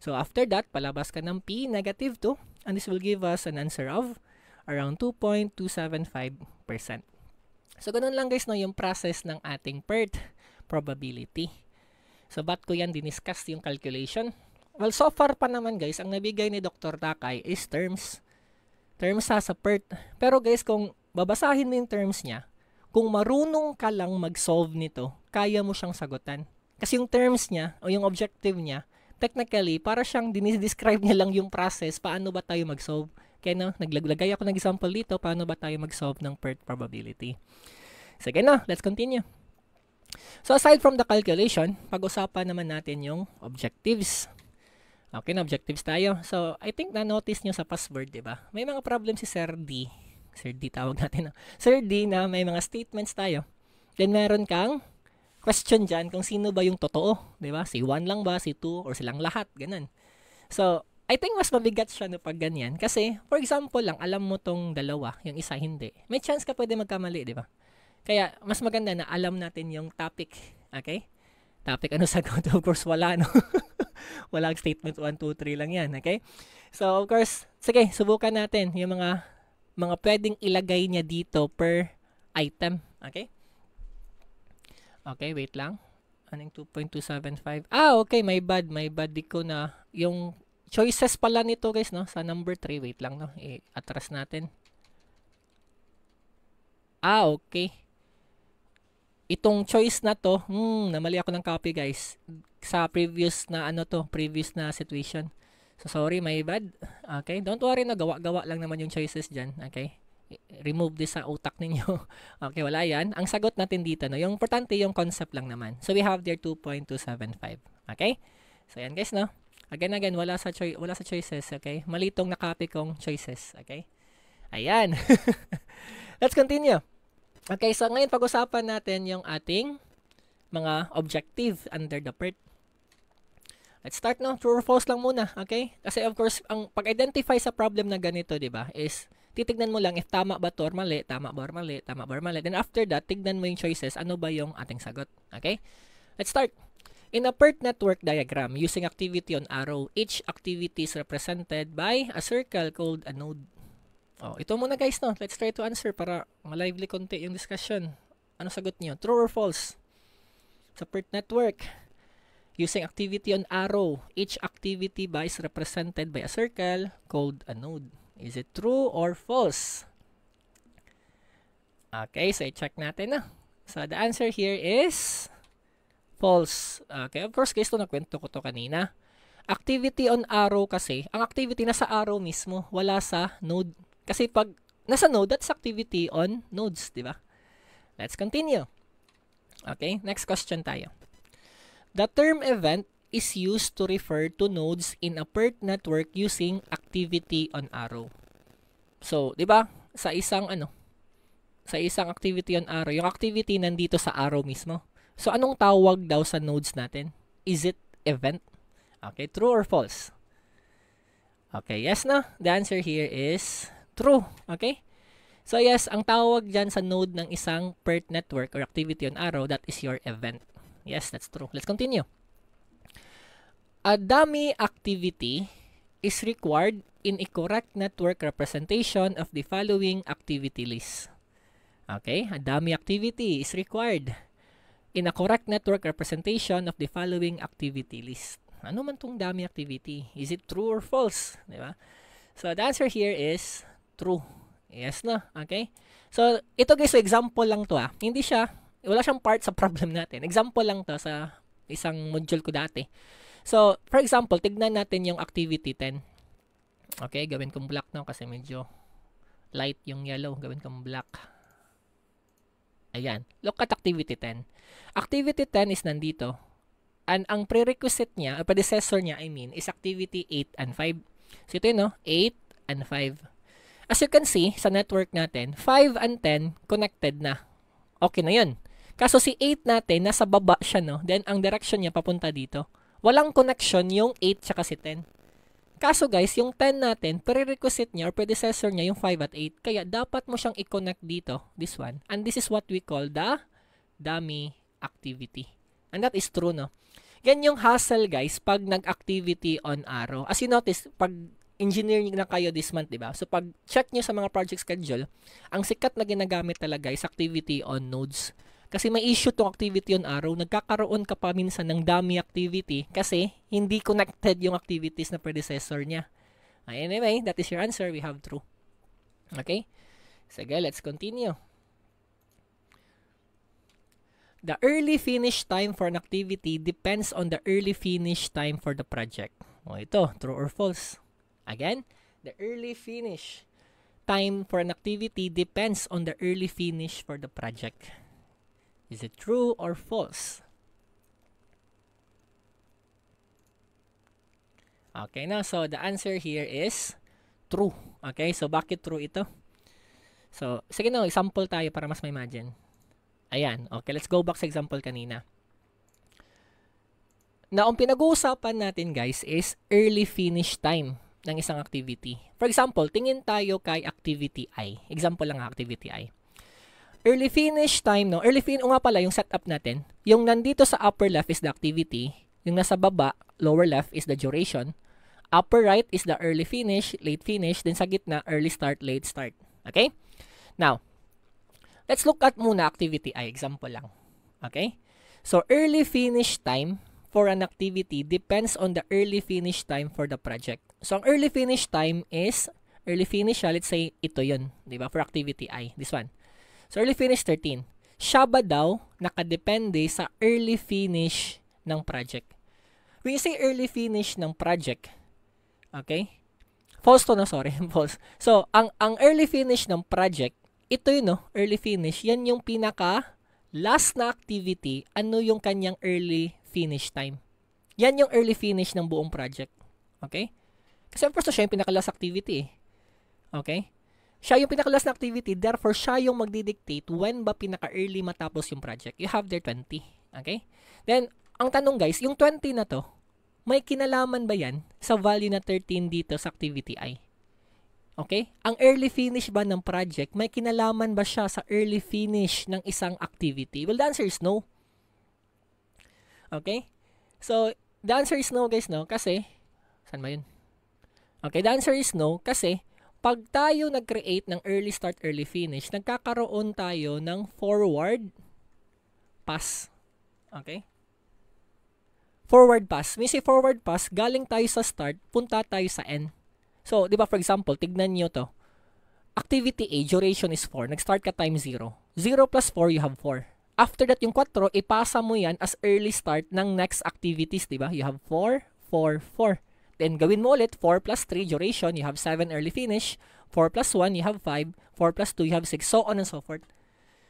So, after that, palabas ka ng P, negative 2. And this will give us an answer of around 2.275%. So, ganun lang guys, no, yung process ng ating PERT probability. So, ba't ko yan diniscuss yung calculation? Well, so far pa naman guys, ang nabigay ni Dr. Takay is terms. Terms sa PERT. Pero guys, kung babasahin mo yung terms niya, kung marunong ka lang mag-solve nito, kaya mo siyang sagutan. Kasi yung terms niya, o yung objective niya, technically, para siyang diniscribe niya lang yung process, paano ba tayo mag-solve. Kaya no, naglagay ako ng example dito, paano ba tayo mag-solve ng PERT probability. Sige na, let's continue. So aside from the calculation, pag-usapan naman natin yung objectives. Okay na, objectives tayo. So I think na-notice nyo sa password, di ba? May mga problem si Sir D. Sir D tawag natin. No? Sir D na may mga statements tayo. Then meron kang question dyan kung sino ba yung totoo. Di ba? Si 1 lang ba, si 2, or silang lahat. Ganun. So, I think mas mabigat siya no pag ganyan. Kasi, for example lang, alam mo tong dalawa, yung isa hindi. May chance ka pwede magkamali, di ba? Kaya, mas maganda na alam natin yung topic. Okay? Topic, ano sagot? Of course, wala, no? Walang statement 1, 2, 3 lang yan. Okay? So, of course, sige, subukan natin yung mga mga pwedeng ilagay niya dito per item. Okay? Okay, wait lang. Anong 2.275? Okay, my bad. Di ko na. Yung choices pala nito guys, no? Sa number 3. Wait lang, no? I-atras natin. Okay. Itong choice na to, namali ako ng copy guys. Sa previous na previous na situation. So, sorry, my bad. Okay, don't worry na, gawa-gawa lang naman yung choices dyan. Okay, remove this sa utak ninyo. Okay, wala yan. Ang sagot natin dito, no, yung importante yung concept lang naman. So, we have there 2.275. Okay, so yan guys, no. Again, wala sa choices. Okay, malitong na-copy kong choices. Okay, ayan. Let's continue. Okay, so ngayon pag-usapan natin yung ating mga objective under the PERT. Let's start, no? True or false lang muna, okay? Kasi of course, ang pag-identify sa problem na ganito, di ba, is titignan mo lang if tama ba to or mali, tama ba or mali. Then after that, tignan mo yung choices, ano ba yung ating sagot, okay? Let's start. In a PERT network diagram, using activity on arrow, each activity is represented by a circle called a node. Ito muna guys, no? Let's try to answer para malively konti yung discussion. Ano sagot niyo? True or false? Sa PERT network, using activity on arrow, each activity is represented by a circle called a node. Is it true or false? Okay, so i-check natin na. So the answer here is false. Okay, of course guys, ito nakwento ko to kanina. Activity on arrow kasi, ang activity nasa arrow mismo, wala sa node. Kasi pag nasa node, that's activity on nodes, di ba? Let's continue. Okay, next question tayo. The term event is used to refer to nodes in a PERT network using activity on arrow. So, di ba? Sa isang activity on arrow, yung activity nandito sa arrow mismo. So, anong tawag daw sa nodes natin? Is it event? Okay, true or false? Okay, yes na. The answer here is true. Okay? So yes, ang tawag dyan sa node ng isang PERT network or activity on arrow, that is your event. Yes, that's true. Let's continue. A dummy activity is required in a correct network representation of the following activity list. Okay? A dummy activity is required in a correct network representation of the following activity list. Ano man tong dummy activity? Is it true or false? Diba? So the answer here is true. Yes na. Okay? So, ito guys, so example lang to wala siyang part sa problem natin. Example lang to sa isang module ko dati. So, for example, tignan natin yung activity 10. Okay, gawin kong black na kasi medyo light yung yellow. Gawin kong black. Ayan. Look at activity 10. Activity 10 is nandito. And ang prerequisite niya, predecessor niya, is activity 8 and 5. So, ito yun, no? 8 and 5. As you can see, sa network natin, 5 and 10 connected na. Okay na yun. Kaso si 8 natin, nasa baba siya, no? Then, ang direction niya papunta dito. Walang connection yung 8 tsaka si 10. Kaso guys, yung 10 natin, prerequisite niya or predecessor niya yung 5 at 8. Kaya dapat mo siyang i-connect dito, this one. And this is what we call the dummy activity. And that is true, no? Yan yung hassle guys pag nag-activity on arrow. As you notice, pag engineering na kayo this month, diba? So, pag check nyo sa mga project schedule, ang sikat na ginagamit talaga is activity on nodes. Kasi may issue tong activity on arrow, nagkakaroon ka pa minsan ng dummy activity kasi hindi connected yung activities na predecessor niya. Anyway, that is your answer. We have true. Okay? Sige, let's continue. The early finish time for an activity depends on the early finish time for the project. Ito, true or false? Again, the early finish time for an activity depends on the early finish for the project. Is it true or false? Okay na, so the answer here is true. Okay, so bakit true ito? So, sige na, example tayo para mas ma-imagine. Ayan, okay, let's go back sa example kanina. Na ang pinag-uusapan natin guys is early finish time ng isang activity. For example, tingin tayo kay activity I. Example lang activity I. Early finish time, no? Nga pala yung setup natin. Yung nandito sa upper left is the activity. Yung nasa baba, lower left is the duration. Upper right is the early finish, late finish. Then sa gitna, early start, late start. Okay? Now, let's look at muna activity I. Example lang. Okay? So, early finish time for an activity depends on the early finish time for the project. So, ang early finish time is, early finish, let's say, ito yun. Diba? For activity I. This one. So, early finish 13. Siya ba daw nakadepende sa early finish ng project? When you say early finish ng project, okay? False to, no? Sorry, false. So, ang early finish ng project, ito yun, no? Early finish, yan yung pinaka last na activity, ano yung kanyang early finish time. Yan yung early finish ng buong project. Okay? Kasi of course, siya yung pinaka-last activity, eh. Okay? Siya yung pinaka-last na activity, therefore, siya yung magdidictate when ba pinaka-early matapos yung project. You have there 20. Okay? Then, ang tanong guys, yung 20 na to, may kinalaman ba yan sa value na 13 dito sa activity I? Okay? Ang early finish ba ng project, may kinalaman ba siya sa early finish ng isang activity? Well, the answer is no. Okay? So, the answer is no guys, no? Kasi, saan ba yun? Okay, the answer is no kasi pag tayo nag-create ng early start, early finish, nagkakaroon tayo ng forward pass. Okay? Forward pass. May say forward pass, galing tayo sa start, punta tayo sa end. So, di ba for example, tignan nyo to. Activity A, duration is 4. Nag-start ka time 0. 0 plus 4, you have 4. After that, yung 4, ipasa mo yan as early start ng next activities, di ba? You have 4, 4, 4. Then, gawin mo ulit, 4 plus 3, duration, you have 7 early finish. 4 plus 1, you have 5. 4 plus 2, you have 6. So on and so forth.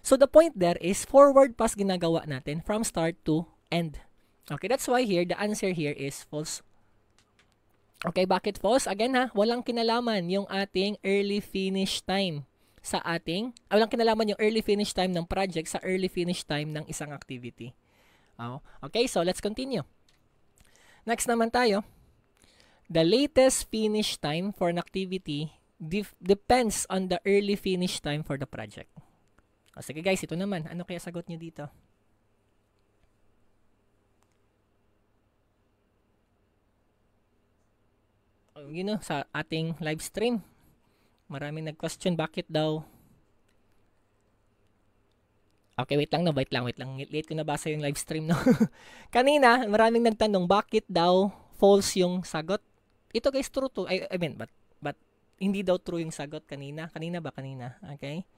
So, the point there is, forward pass ginagawa natin from start to end. Okay, that's why here, the answer here is false. Okay, bakit false? Again ha, walang kinalaman yung ating early finish time sa ating, walang kinalaman yung early finish time ng project sa early finish time ng isang activity. Okay, so let's continue. Next naman tayo. The latest finish time for an activity depends on the early finish time for the project. Sige guys, ito naman. Ano kaya sagot nyo dito? Sa ating live stream, maraming nag-question bakit daw. Okay, wait lang. Late ko nabasa yung live stream, no? Kanina, maraming nagtanong bakit daw false yung sagot. Ito guys, true to. I mean, but hindi daw true yung sagot kanina. Kanina. Okay?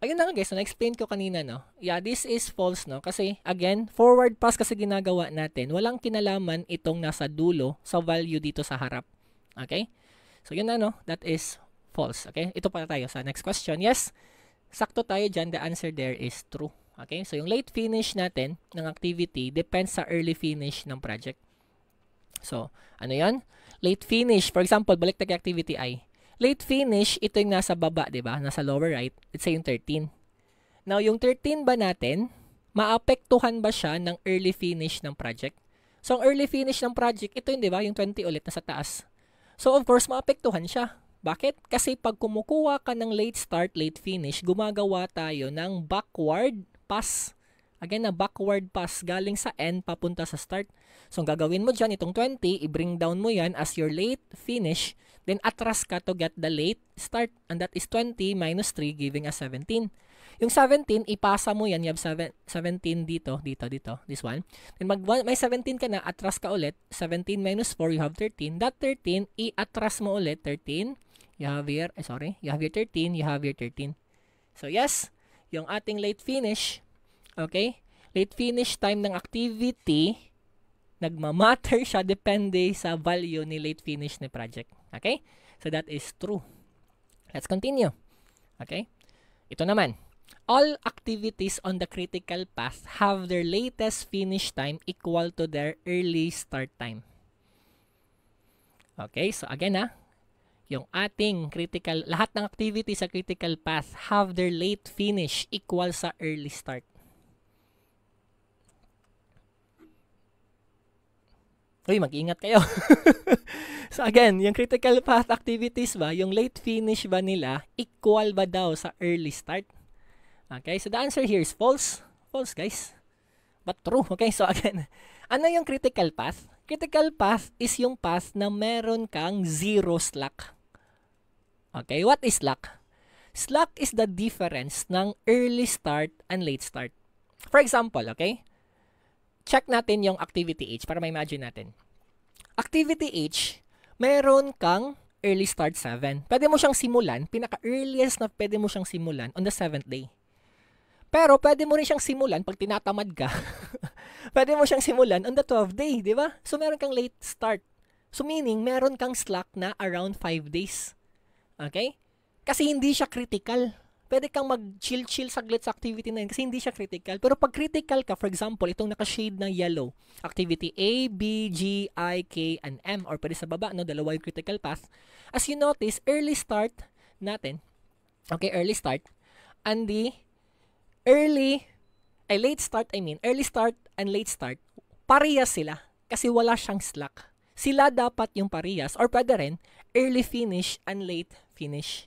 Ayun na nga guys, na-explain ko kanina, no? Yeah, this is false, no? Kasi, again, forward pass kasi ginagawa natin. Walang kinalaman itong nasa dulo sa value dito sa harap. Okay? So, yun na, no? That is false. Okay? Ito pa tayo sa next question. Yes, sakto tayo dyan. The answer there is true. Okay? So, yung late finish natin ng activity depends sa early finish ng project. So, ano yan? Late finish. For example, balik tayo activity I. Late finish, ito yung nasa baba, diba? Nasa lower right. Let's say yung 13. Now, yung 13 ba natin, maapektuhan ba siya ng early finish ng project? So, ang early finish ng project, ito yun, diba? Yung 20 ulit nasa taas. So, of course, maapektuhan siya. Bakit? Kasi pag kumukuha ka ng late start, late finish, gumagawa tayo ng backward pass. Again, na backward pass galing sa end papunta sa start. So, ang gagawin mo dyan, itong 20, i-bring down mo yan as your late finish. Then, atras ka to get the late start. And that is 20 minus 3 giving us 17. Yung 17, ipasa mo yan. You have 17 dito. This one. Then, may 17 ka na, atras ka ulit. 17 minus 4, you have 13. That 13, i-atras mo ulit. 13. You have here, you have here 13. You have here 13. So, yes, yung ating late finish, okay? Late finish time ng activity, nagmamatter siya depende sa value ni late finish ni project. Okay? So, that is true. Let's continue. Okay? Ito naman. All activities on the critical path have their latest finish time equal to their early start time. Okay? So, again yung ating lahat ng activities sa critical path have their late finish equal sa early start. Uy, mag-ingat kayo. So again, yung critical path activities ba, yung late finish ba nila, equal ba daw sa early start? Okay, so the answer here is false. False, guys. But true. Okay, so again, ano yung critical path? Critical path is yung path na meron kang zero slack. Okay, what is slack? Slack is the difference ng early start and late start. For example, okay? Check natin yung activity H para ma-imagine natin. Activity H, meron kang early start 7. Pwede mo siyang simulan, pinaka-earliest na pwede mo siyang simulan on the 7th day. Pero pwede mo rin siyang simulan pag tinatamad ka. Pwede mo siyang simulan on the 12th day, di ba? So meron kang late start. So meaning, meron kang slack na around 5 days. Okay? Kasi hindi siya critical. Pwede kang mag-chill-chill saglit sa activity na yun kasi hindi siya critical. Pero pag critical ka, for example, itong naka-shade ng yellow, activity A, B, G, I, K, and M, or pwede sa baba, no, dalawa yung critical path. As you notice, early start natin, okay, early start, and the late start and late start, parehas sila kasi wala siyang slack. Sila dapat yung parehas, or pwede rin, early finish and late finish.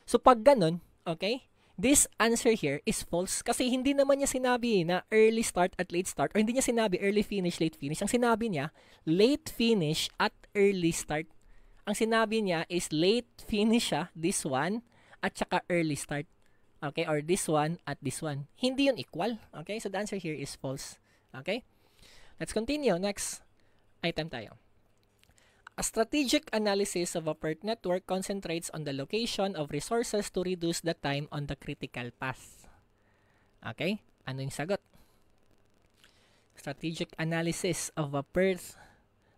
So pag ganun, okay, this answer here is false kasi hindi naman niya sinabi na early start at late start, or hindi niya sinabi early finish, late finish. Ang sinabi niya, late finish at early start. Ang sinabi niya is late finish siya, this one, at saka early start. Okay, or this one at this one. Hindi yun equal. Okay, so the answer here is false. Okay, let's continue. Next item tayo. A strategic analysis of a PERT network concentrates on the location of resources to reduce the time on the critical path. Okay, ano yung sagot? Strategic analysis of a PERT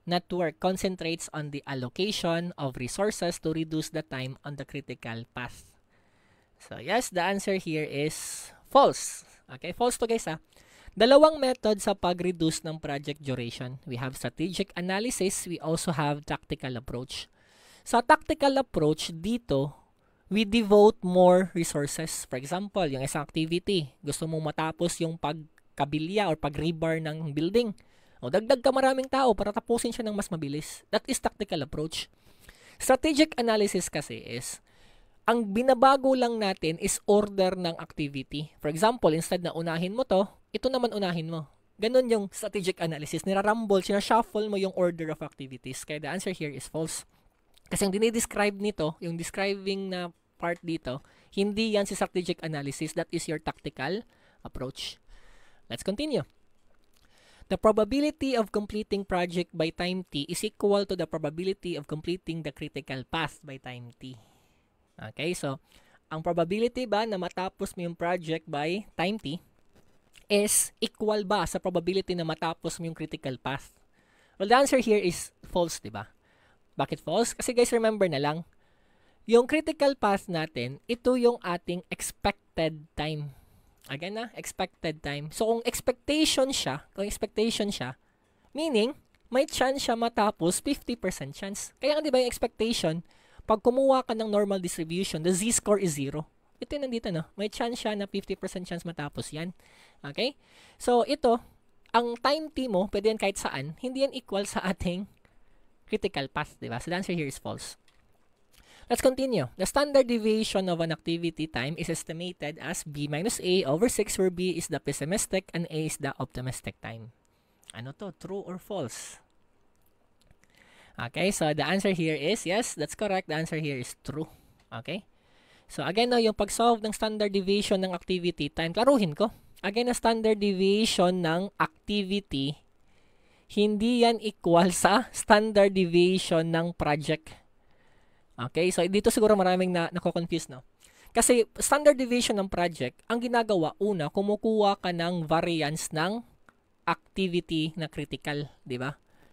network concentrates on the allocation of resources to reduce the time on the critical path. So yes, the answer here is false. Okay, false to guys ha. Dalawang method sa pag-reduce ng project duration. We have strategic analysis, we also have tactical approach. Sa tactical approach, dito, we devote more resources. For example, yung isang activity, gusto mong matapos yung pagkabilya or pag-rebar ng building. O dagdag ka maraming tao para tapusin siya ng mas mabilis. That is tactical approach. Strategic analysis kasi is, ang binabago lang natin is order ng activity. For example, instead na unahin mo to, ito naman unahin mo. Ganon yung strategic analysis. Nirarumble, sinashuffle mo yung order of activities. Kaya the answer here is false. Kasi yung dinidescribe nito, yung describing na part dito, hindi yan si strategic analysis. That is your tactical approach. Let's continue. The probability of completing project by time t is equal to the probability of completing the critical path by time t. Okay, so, ang probability ba na matapos mo yung project by time t is equal ba sa probability na matapos mo yung critical path? Well, the answer here is false, di ba? Bakit false? Kasi guys, remember na lang, yung critical path natin, ito yung ating expected time. Again na, expected time. So, kung expectation siya, meaning, may chance siya matapos 50% chance. Kaya nga, di ba yung expectation, pag kumuha ka ng normal distribution, the z-score is 0. Ito yung nandito, no? May chance siya na 50% chance matapos yan. Okay? So, ito, ang time t mo, pwede yan kahit saan, hindi yan equal sa ating critical path, di ba? So, the answer here is false. Let's continue. The standard deviation of an activity time is estimated as b minus a over 6, where b is the pessimistic and a is the optimistic time. Ano to? True or false? Okay, so the answer here is, yes, that's correct. The answer here is true. Okay? So again, no, yung pag-solve ng standard deviation ng activity time, klaruhin ko. Again, na standard deviation ng activity, hindi yan equal sa standard deviation ng project. Okay, so dito siguro maraming nako-confuse, no? Kasi standard deviation ng project, ang ginagawa, una, kumukuha ka ng variance ng activity na critical, di ba?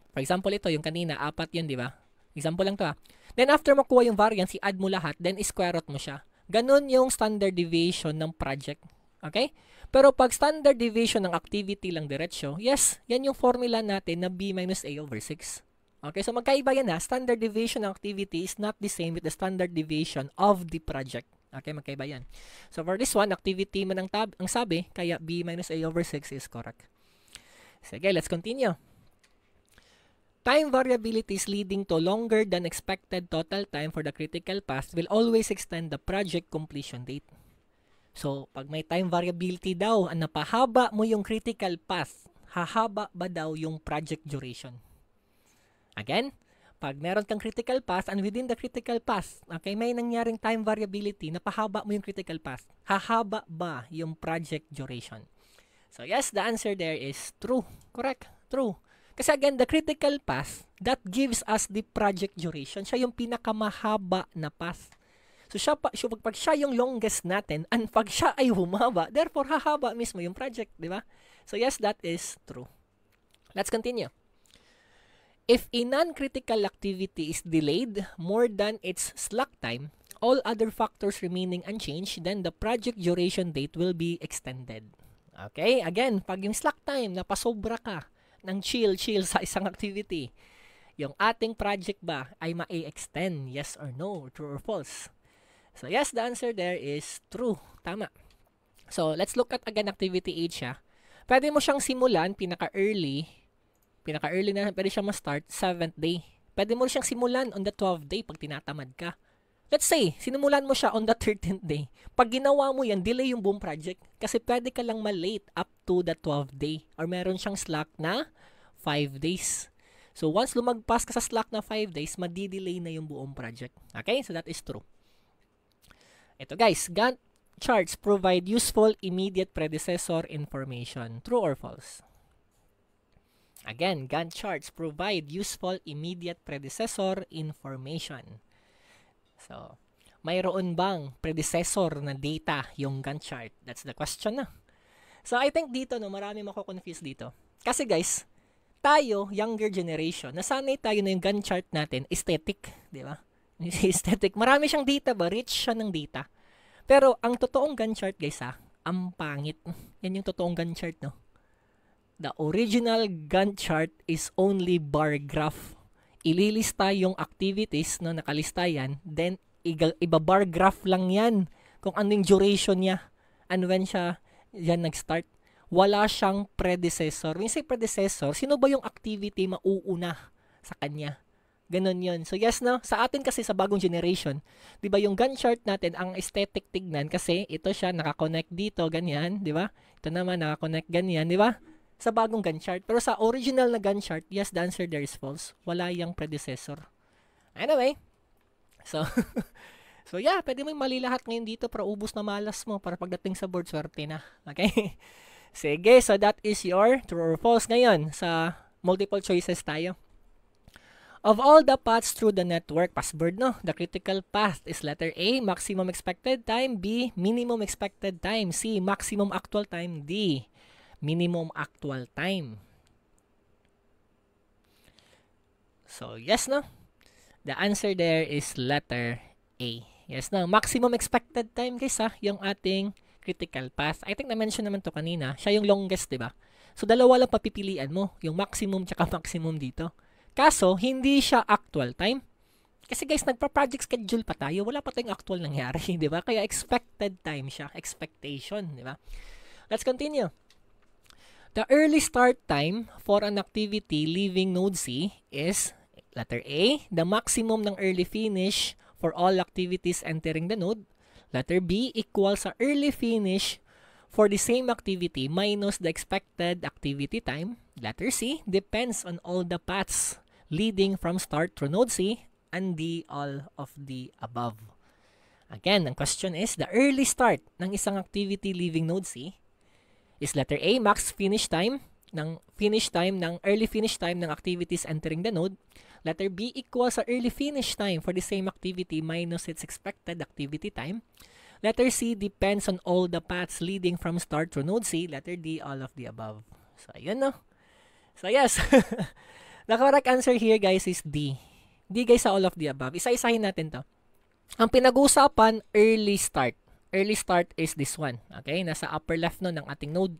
For example, ito, yung kanina, 4 yun, di ba? Example lang to ha. Then after makuha yung variance, i-add mo lahat, then square root mo siya. Ganon yung standard deviation ng project. Okay? Pero pag standard deviation ng activity lang diretsyo, yes, yan yung formula natin na b minus a over 6. Okay, so magkaiba yan ha. Standard deviation ng activity is not the same with the standard deviation of the project. Okay, magkaiba yan. So for this one, activity man ang sabi, kaya b minus a over 6 is correct. Sige, let's continue. Time variabilities leading to longer than expected total time for the critical path will always extend the project completion date. So, pag may time variability daw, napahaba mo yung critical path, hahaba ba daw yung project duration? Again, pag meron kang critical path and within the critical path, okay, may nangyaring time variability na pahaba mo yung critical path. Hahaba ba yung project duration? So yes, the answer there is true. Correct. True. Kasi again, the critical path, that gives us the project duration. Siya yung pinakamahaba na path. So pag siya yung longest natin, and pag siya ay humaba, therefore hahaba mismo yung project, di ba? So yes, that is true. Let's continue. If a non-critical activity is delayed more than its slack time, all other factors remaining unchanged, then the project duration date will be extended. Okay? Again, pag yung slack time, napasobra ka ng chill sa isang activity, yung ating project ba ay ma-extend? Yes or no? True or false? So yes, the answer there is true. Tama. So let's look at again activity age siya. Pwede mo siyang simulan pinaka-early na pwede siyang ma-start 7th day. Pwede mo siyang simulan on the 12th day pag tinatamad ka. Let's say, sinimulan mo siya on the 13th day. Pag ginawa mo yan, delay yung buong project. Kasi pwede ka lang ma-late up to the 12th day. Or meron siyang slack na 5 days. So once lumagpas ka sa slack na 5 days, madi-delay na yung buong project. Okay? So that is true. Ito guys, Gantt charts provide useful immediate predecessor information. True or false? Again, Gantt charts provide useful immediate predecessor information. So, mayroon bang predecessor na data yung Gantt chart? That's the question na. So, I think dito, marami mako-confuse dito. Kasi guys, tayo, younger generation, nasanay tayo na yung Gantt chart natin, aesthetic, di ba? Aesthetic. Marami siyang data ba? Rich siya ng data. Pero, ang totoong Gantt chart, guys, ang pangit. Yan yung totoong Gantt chart, no? The original Gantt chart is only bar graph. Ililista yung activities na nakalista yan, then iba-bar graph lang yan kung anong duration niya and when siya yan nag-start. Wala siyang predecessor. When say predecessor, sino ba yung activity mauuna sa kanya? Ganon yun. So yes, no? Sa atin kasi sa bagong generation, di ba yung Gantt chart natin, ang aesthetic tignan kasi ito siya, nakakonect dito, ganyan, di ba? Ito naman, nakakonect ganyan, di ba? Sa bagong Gantt chart. Pero sa original na Gantt chart, yes, the answer there is false. Wala yung predecessor. Anyway, so, so yeah, pwede mo yung mali lahat ngayon dito para ubos na malas mo para pagdating sa board, swerte na. Okay? Sige, so that is your true or false. Ngayon, sa multiple choices tayo. Of all the paths through the network, password, no? The critical path is letter A, maximum expected time. B, minimum expected time. C, maximum actual time. D, minimum actual time. So, yes, no? The answer there is letter A. Yes, no? Maximum expected time, guys, yung ating critical path. I think na-mention naman to kanina. Siya yung longest, diba? So, dalawa lang papipilian mo. Yung maximum tsaka maximum dito. Kaso, hindi siya actual time. Kasi guys, nagpa-project schedule pa tayo. Wala pa tayong actual nangyari, diba? Kaya expected time siya. Expectation, diba? Let's continue. The early start time for an activity leaving node C is letter A, the maximum ng early finish for all activities entering the node. Letter B equals sa early finish for the same activity minus the expected activity time. Letter C depends on all the paths leading from start through node C, and D, all of the above. Again, ang question is, the early start ng isang activity leaving node C is letter A, max finish time ng early finish time ng activities entering the node. Letter B equals sa early finish time for the same activity minus its expected activity time. Letter C depends on all the paths leading from start to node C. Letter D, all of the above. So, ayun, no? So, yes. The correct answer here, guys, is D. D, guys, sa all of the above. Isa-isahin natin to. Ang pinag-uusapan, early start. Early start is this one. Okay? Nasa upper left no ng ating node.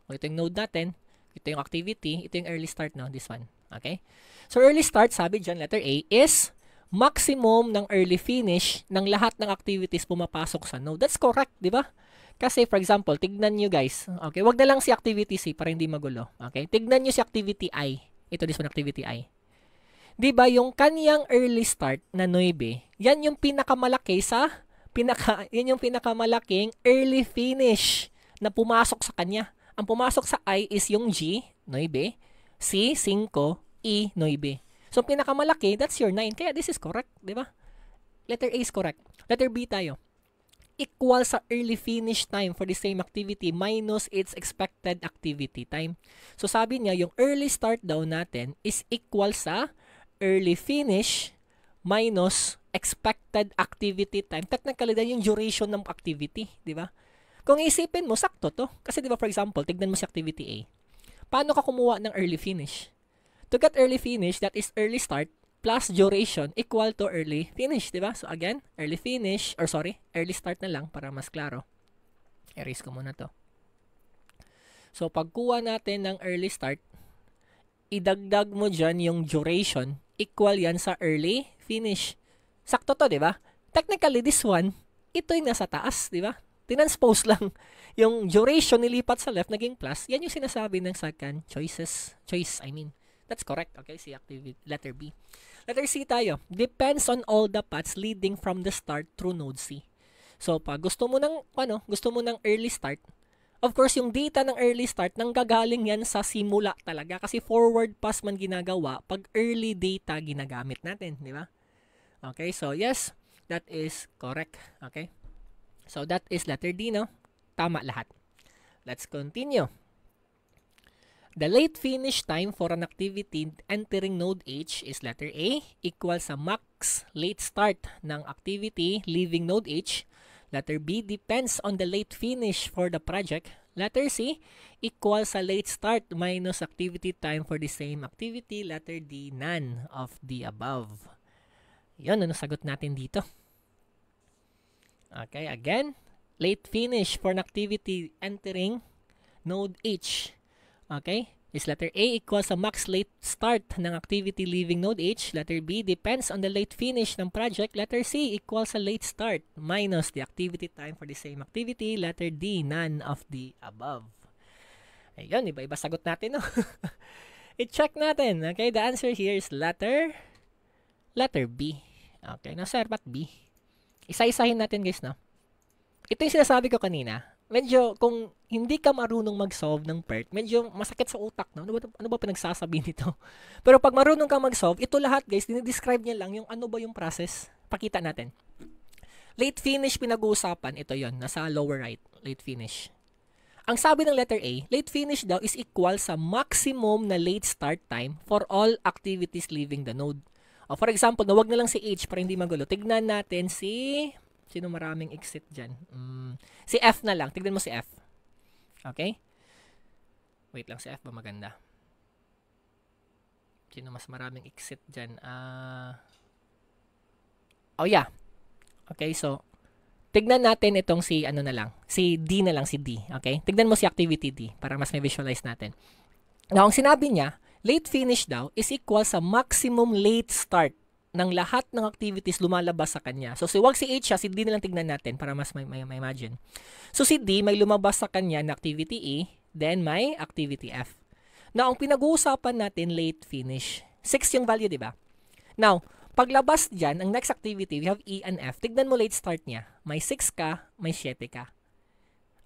O ito yung node natin. Ito yung activity. Ito yung early start no. This one. Okay? So, early start, sabi dyan, letter A, is maximum ng early finish ng lahat ng activities pumapasok sa node. That's correct, di ba? Kasi, for example, tignan nyo guys. Okay? Wag na lang si activity C para hindi magulo. Okay? Tignan nyo si activity I. Ito, this one, activity I. Di ba, yung kanyang early start na 9, yan yung pinakamalaki sa yan yung pinakamalaking early finish na pumasok sa kanya. Ang pumasok sa I is yung G, 9, C, 5, E, 9. So, pinakamalaki, that's your 9. Kaya this is correct, di ba? Letter A is correct. Letter B tayo. Equal sa early finish time for the same activity minus its expected activity time. So, sabi niya, yung early start daw natin is equal sa early finish minus expected activity time. Technically, din yung duration ng activity, di ba? Kung isipin mo, sakto to. Kasi di ba, for example, tignan mo si activity A. Paano ka kumuha ng early finish? To get early finish, that is early start plus duration equal to early finish, di ba? So again, early start na lang para mas klaro. Erase ko muna to. So pagkuha natin ng early start, idagdag mo dyan yung duration, equal yan sa early finish. Sakto to, di ba? Technically, this one, ito yung nasa taas, di ba? Tinanspose lang. Yung duration nilipat sa left, naging plus. Yan yung sinasabi ng second choice. That's correct. Okay, see activity. Letter B. Letter C tayo. Depends on all the paths leading from the start through node C. So, pag gusto mo ng early start, of course, yung data ng early start, nanggagaling yan sa simula talaga. Kasi forward pass man ginagawa pag early data ginagamit natin. Di ba? Okay, so yes, that is correct. Okay. So, that is letter D, no? Tama lahat. Let's continue. The late finish time for an activity entering node H is letter A, equal sa max late start ng activity leaving node H. Letter B, depends on the late finish for the project. Letter C, equal sa late start minus activity time for the same activity. Letter D, none of the above. Yun, ano sagot natin dito? Okay, again, late finish for an activity entering node H. Okay, is letter A equals sa max late start ng activity leaving node H. Letter B depends on the late finish ng project. Letter C equals sa late start minus the activity time for the same activity. Letter D, none of the above. Ayun, iba-iba sagot natin, no? I-check natin. Okay, the answer here is letter B. Okay, no sir, ba't B? Isa-isahin natin, guys, no? Ito yung sinasabi ko kanina. Medyo, kung hindi ka marunong mag-solve ng PERT, medyo masakit sa utak, no? Ano ba pinagsasabi nito? Pero pag marunong ka mag-solve, ito lahat, guys, dinidescribe niya lang yung ano ba yung process. Pakita natin. Late finish pinag-uusapan, ito yon, nasa lower right, late finish. Ang sabi ng letter A, late finish daw is equal sa maximum na late start time for all activities leaving the node. O, for example, wag na lang si H para hindi magulo. Tignan natin sino maraming exit dyan? Si F na lang. Tignan mo si F. Okay? Wait lang, si F ba maganda? Sino mas maraming exit dyan? Oh, yeah. Okay, so, tignan natin itong si D na lang, si D. Okay? Tignan mo si activity D para mas may visualize natin. Now, ang sinabi niya, late finish daw is equal sa maximum late start ng lahat ng activities lumalabas sa kanya. So, wag si H si D na lang tignan natin para mas may imagine. So, si D may lumabas sa kanya na activity E, then may activity F. Now, ang pinag-uusapan natin, late finish. 6 yung value, di ba? Now, paglabas dyan, ang next activity, we have E and F. Tignan mo late start niya. May 6 ka, may 7 ka.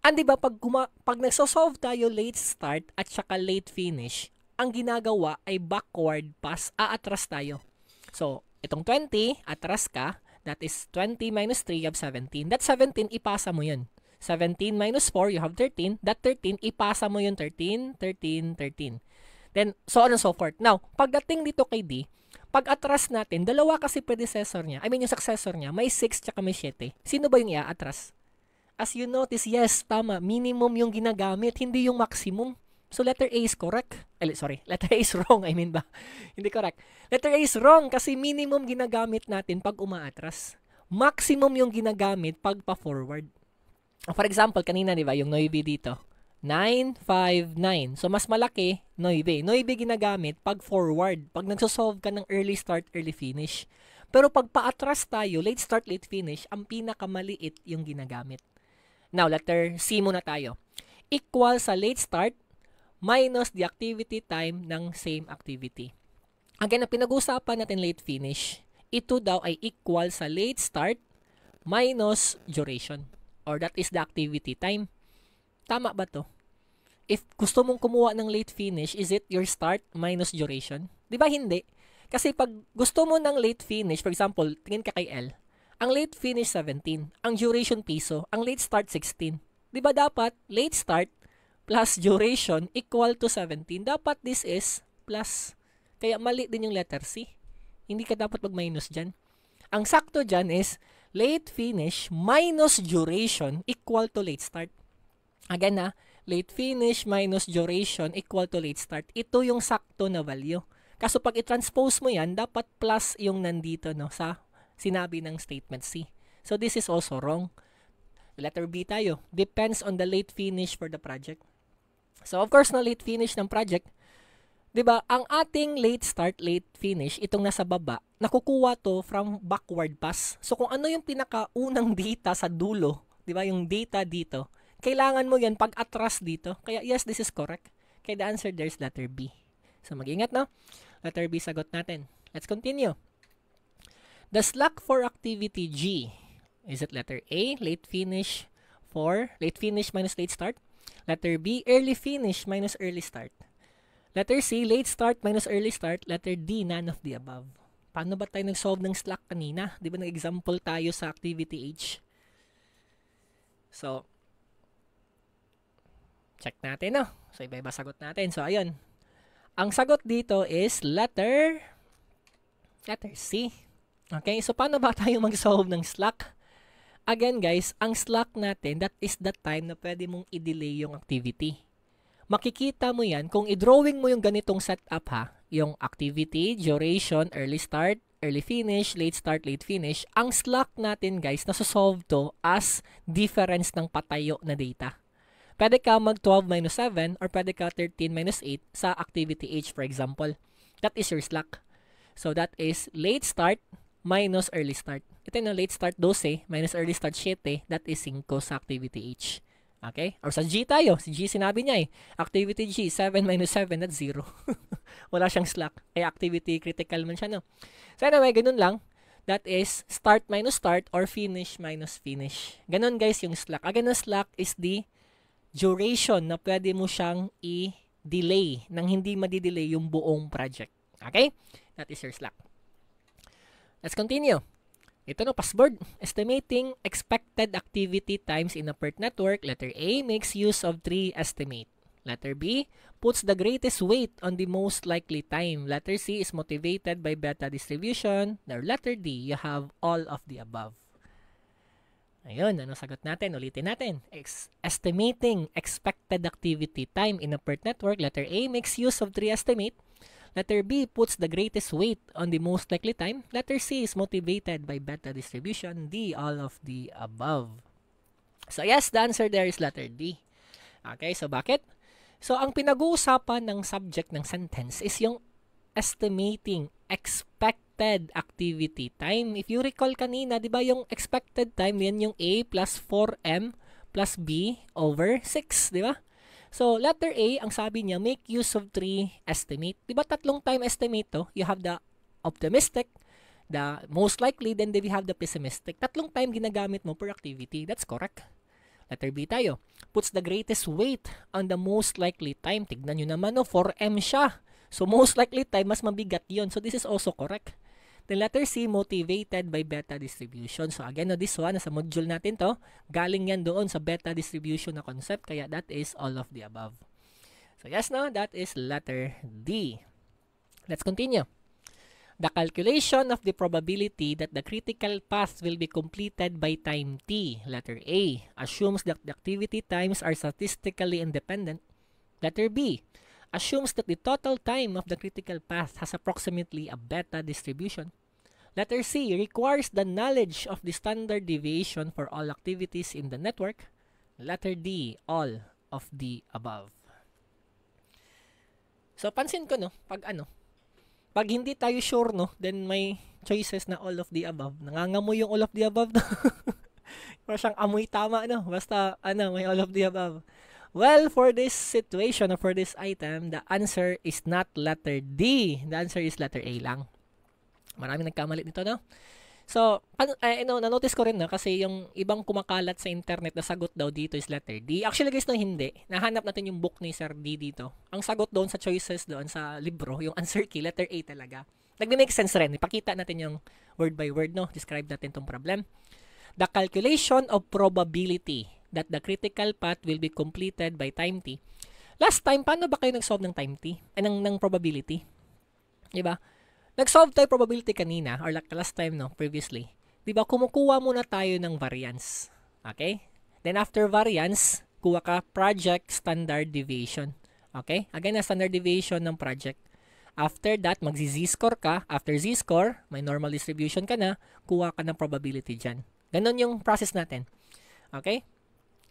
And di ba, pag nagsosolve tayo late start at saka late finish, ang ginagawa ay backward pass, aatras tayo. So, itong 20, atras ka, that is 20 minus 3, you have 17. That 17, ipasa mo yun. 17 minus 4, you have 13. That 13, ipasa mo yun 13, 13, 13. Then, so on and so forth. Now, pagdating dito kay D, pag atras natin, dalawa kasi predecessor niya, yung successor niya, may 6 tsaka may 7. Sino ba yung iaatras? As you notice, yes, tama, minimum yung ginagamit, hindi yung maximum. So, letter A is correct. Letter A is wrong. Hindi correct. Letter A is wrong kasi minimum ginagamit natin pag umaatras. Maximum yung ginagamit pag pa-forward. For example, kanina, di ba, yung 9 dito. 9, 5, 9. So, mas malaki, 9. 9 ginagamit pag forward. Pag nagsosolve ka ng early start, early finish. Pero pag paatras tayo, late start, late finish, ang pinakamaliit yung ginagamit. Now, letter C muna tayo. Equal sa late start minus the activity time ng same activity. Again, ang pinag-usapan natin late finish, ito daw ay equal sa late start minus duration. Or that is the activity time. Tama ba to? If gusto mong kumuha ng late finish, is it your start minus duration? Di ba hindi? Kasi pag gusto mo ng late finish, for example, tingin ka kay L, ang late finish 17, ang duration piso, ang late start 16. Di ba dapat late start plus duration equal to 17? Dapat this is plus. Kaya mali din yung letter C. Hindi ka dapat mag-minus dyan. Ang sakto dyan is late finish minus duration equal to late start. Again na, late finish minus duration equal to late start. Ito yung sakto na value. Kaso pag i-transpose mo yan, dapat plus yung nandito no, sa sinabi ng statement C. So this is also wrong. Letter B tayo. Depends on the late finish for the project. So of course, na late finish ng project, 'di ba? Ang ating late start, late finish, itong nasa baba, nakukuha to from backward pass. So kung ano yung pinakaunang data sa dulo, 'di ba? Yung data dito, kailangan mo 'yan pag atras dito. Kaya yes, this is correct. Kaya the answer there is letter B. So mag-ingat no? Letter B sagot natin. Let's continue. The slack for activity G, is it letter A, late finish minus late start? Letter B, early finish minus early start. Letter C, late start minus early start. Letter D, none of the above. Paano ba tayo nag-solve ng slack kanina? Di ba nag-example tayo sa activity H? So, check natin no? So, iba-iba sagot natin. So, ayun. Ang sagot dito is letter C. Okay, so paano ba tayo mag-solve ng slack? Again guys, ang slack natin, that is the time na pwede mong i-delay yung activity. Makikita mo yan kung i-drawing mo yung ganitong setup ha, yung activity, duration, early start, early finish, late start, late finish. Ang slack natin guys, nasa-solve to as difference ng patayo na data. Pwede ka mag 12 minus 7 or pwede ka 13 minus 8 sa activity H for example. That is your slack. So that is late start minus early start. Ito yung late start 12 minus early start 7. That is 5 sa activity H. Okay? Or sa G tayo. Si G sinabi niya eh. Activity G, 7 minus 7, that's 0. Wala siyang slack. Kaya activity critical man siya, no? So anyway, ganun lang. That is start minus start or finish minus finish. Ganun guys yung slack. Again, na slack is the duration na pwede mo siyang i-delay nang hindi madidelay yung buong project. Okay? That is your slack. Let's continue. Ito no, password. Estimating expected activity times in a PERT network. Letter A makes use of 3 estimate. Letter B puts the greatest weight on the most likely time. Letter C is motivated by beta distribution. Or letter D, you have all of the above. Ayun, ano sagot natin? Ulitin natin. Estimating expected activity time in a PERT network. Letter A makes use of 3 estimate. Letter B puts the greatest weight on the most likely time. Letter C is motivated by beta distribution. D, all of the above. So yes, the answer there is letter D. Okay, so bakit? So ang pinag-uusapan ng subject ng sentence is yung estimating expected activity time. If you recall kanina, di ba yung expected time, yan yung A plus 4M plus B over 6, di ba? So, letter A, ang sabi niya, make use of 3 estimate. Diba tatlong time estimate to? You have the optimistic, the most likely, then we have the pessimistic. Tatlong time ginagamit mo per activity. That's correct. Letter B tayo. Puts the greatest weight on the most likely time. Tignan nyo naman, no? 4M siya. So, most likely time, mas mabigat yon. So, this is also correct. Then letter C, motivated by beta distribution. So again, no, this one, nasa module natin to, galing yan doon sa beta distribution na concept, kaya that is all of the above. So yes, no, that is letter D. Let's continue. The calculation of the probability that the critical path will be completed by time t, letter A, assumes that the activity times are statistically independent. Letter B, assumes that the total time of the critical path has approximately a beta distribution. Letter C requires the knowledge of the standard deviation for all activities in the network. Letter D, all of the above. So pansin ko no, pag hindi tayo sure no, then may choices na all of the above. Nangangamoy yung all of the above no. Parang siyang amoy tama no, basta may all of the above. Well, for this situation or for this item, the answer is not letter D. The answer is letter A lang. Maraming nagkamali nito, no? So, na-notice ko rin na kasi yung ibang kumakalat sa internet na sagot daw dito is letter D. Actually guys, no, hindi. Nahanap natin yung book ni Sir D dito. Ang sagot doon sa choices doon sa libro, yung answer key, letter A talaga. Nagme-make sense rin. Ipakita natin yung word by word, no? Describe natin tong problem. The calculation of probability that the critical path will be completed by time t. Last time, paano ba kayo nag-solve ng time t? Ay, ng probability? Diba? Nag-solve tayo probability kanina, or like last time, no? Previously. Diba? Kumukuha muna tayo ng variance. Okay? Then after variance, kuha ka project standard deviation. Okay? Again, na standard deviation ng project. After that, mag-z-score ka. After z-score, may normal distribution ka na, kuha ka ng probability dyan. Ganon yung process natin. Okay?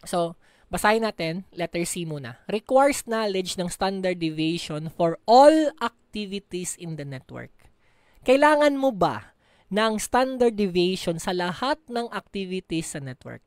So, basahin natin, letter C muna. Requires knowledge ng standard deviation for all activities in the network. Kailangan mo ba ng standard deviation sa lahat ng activities sa network?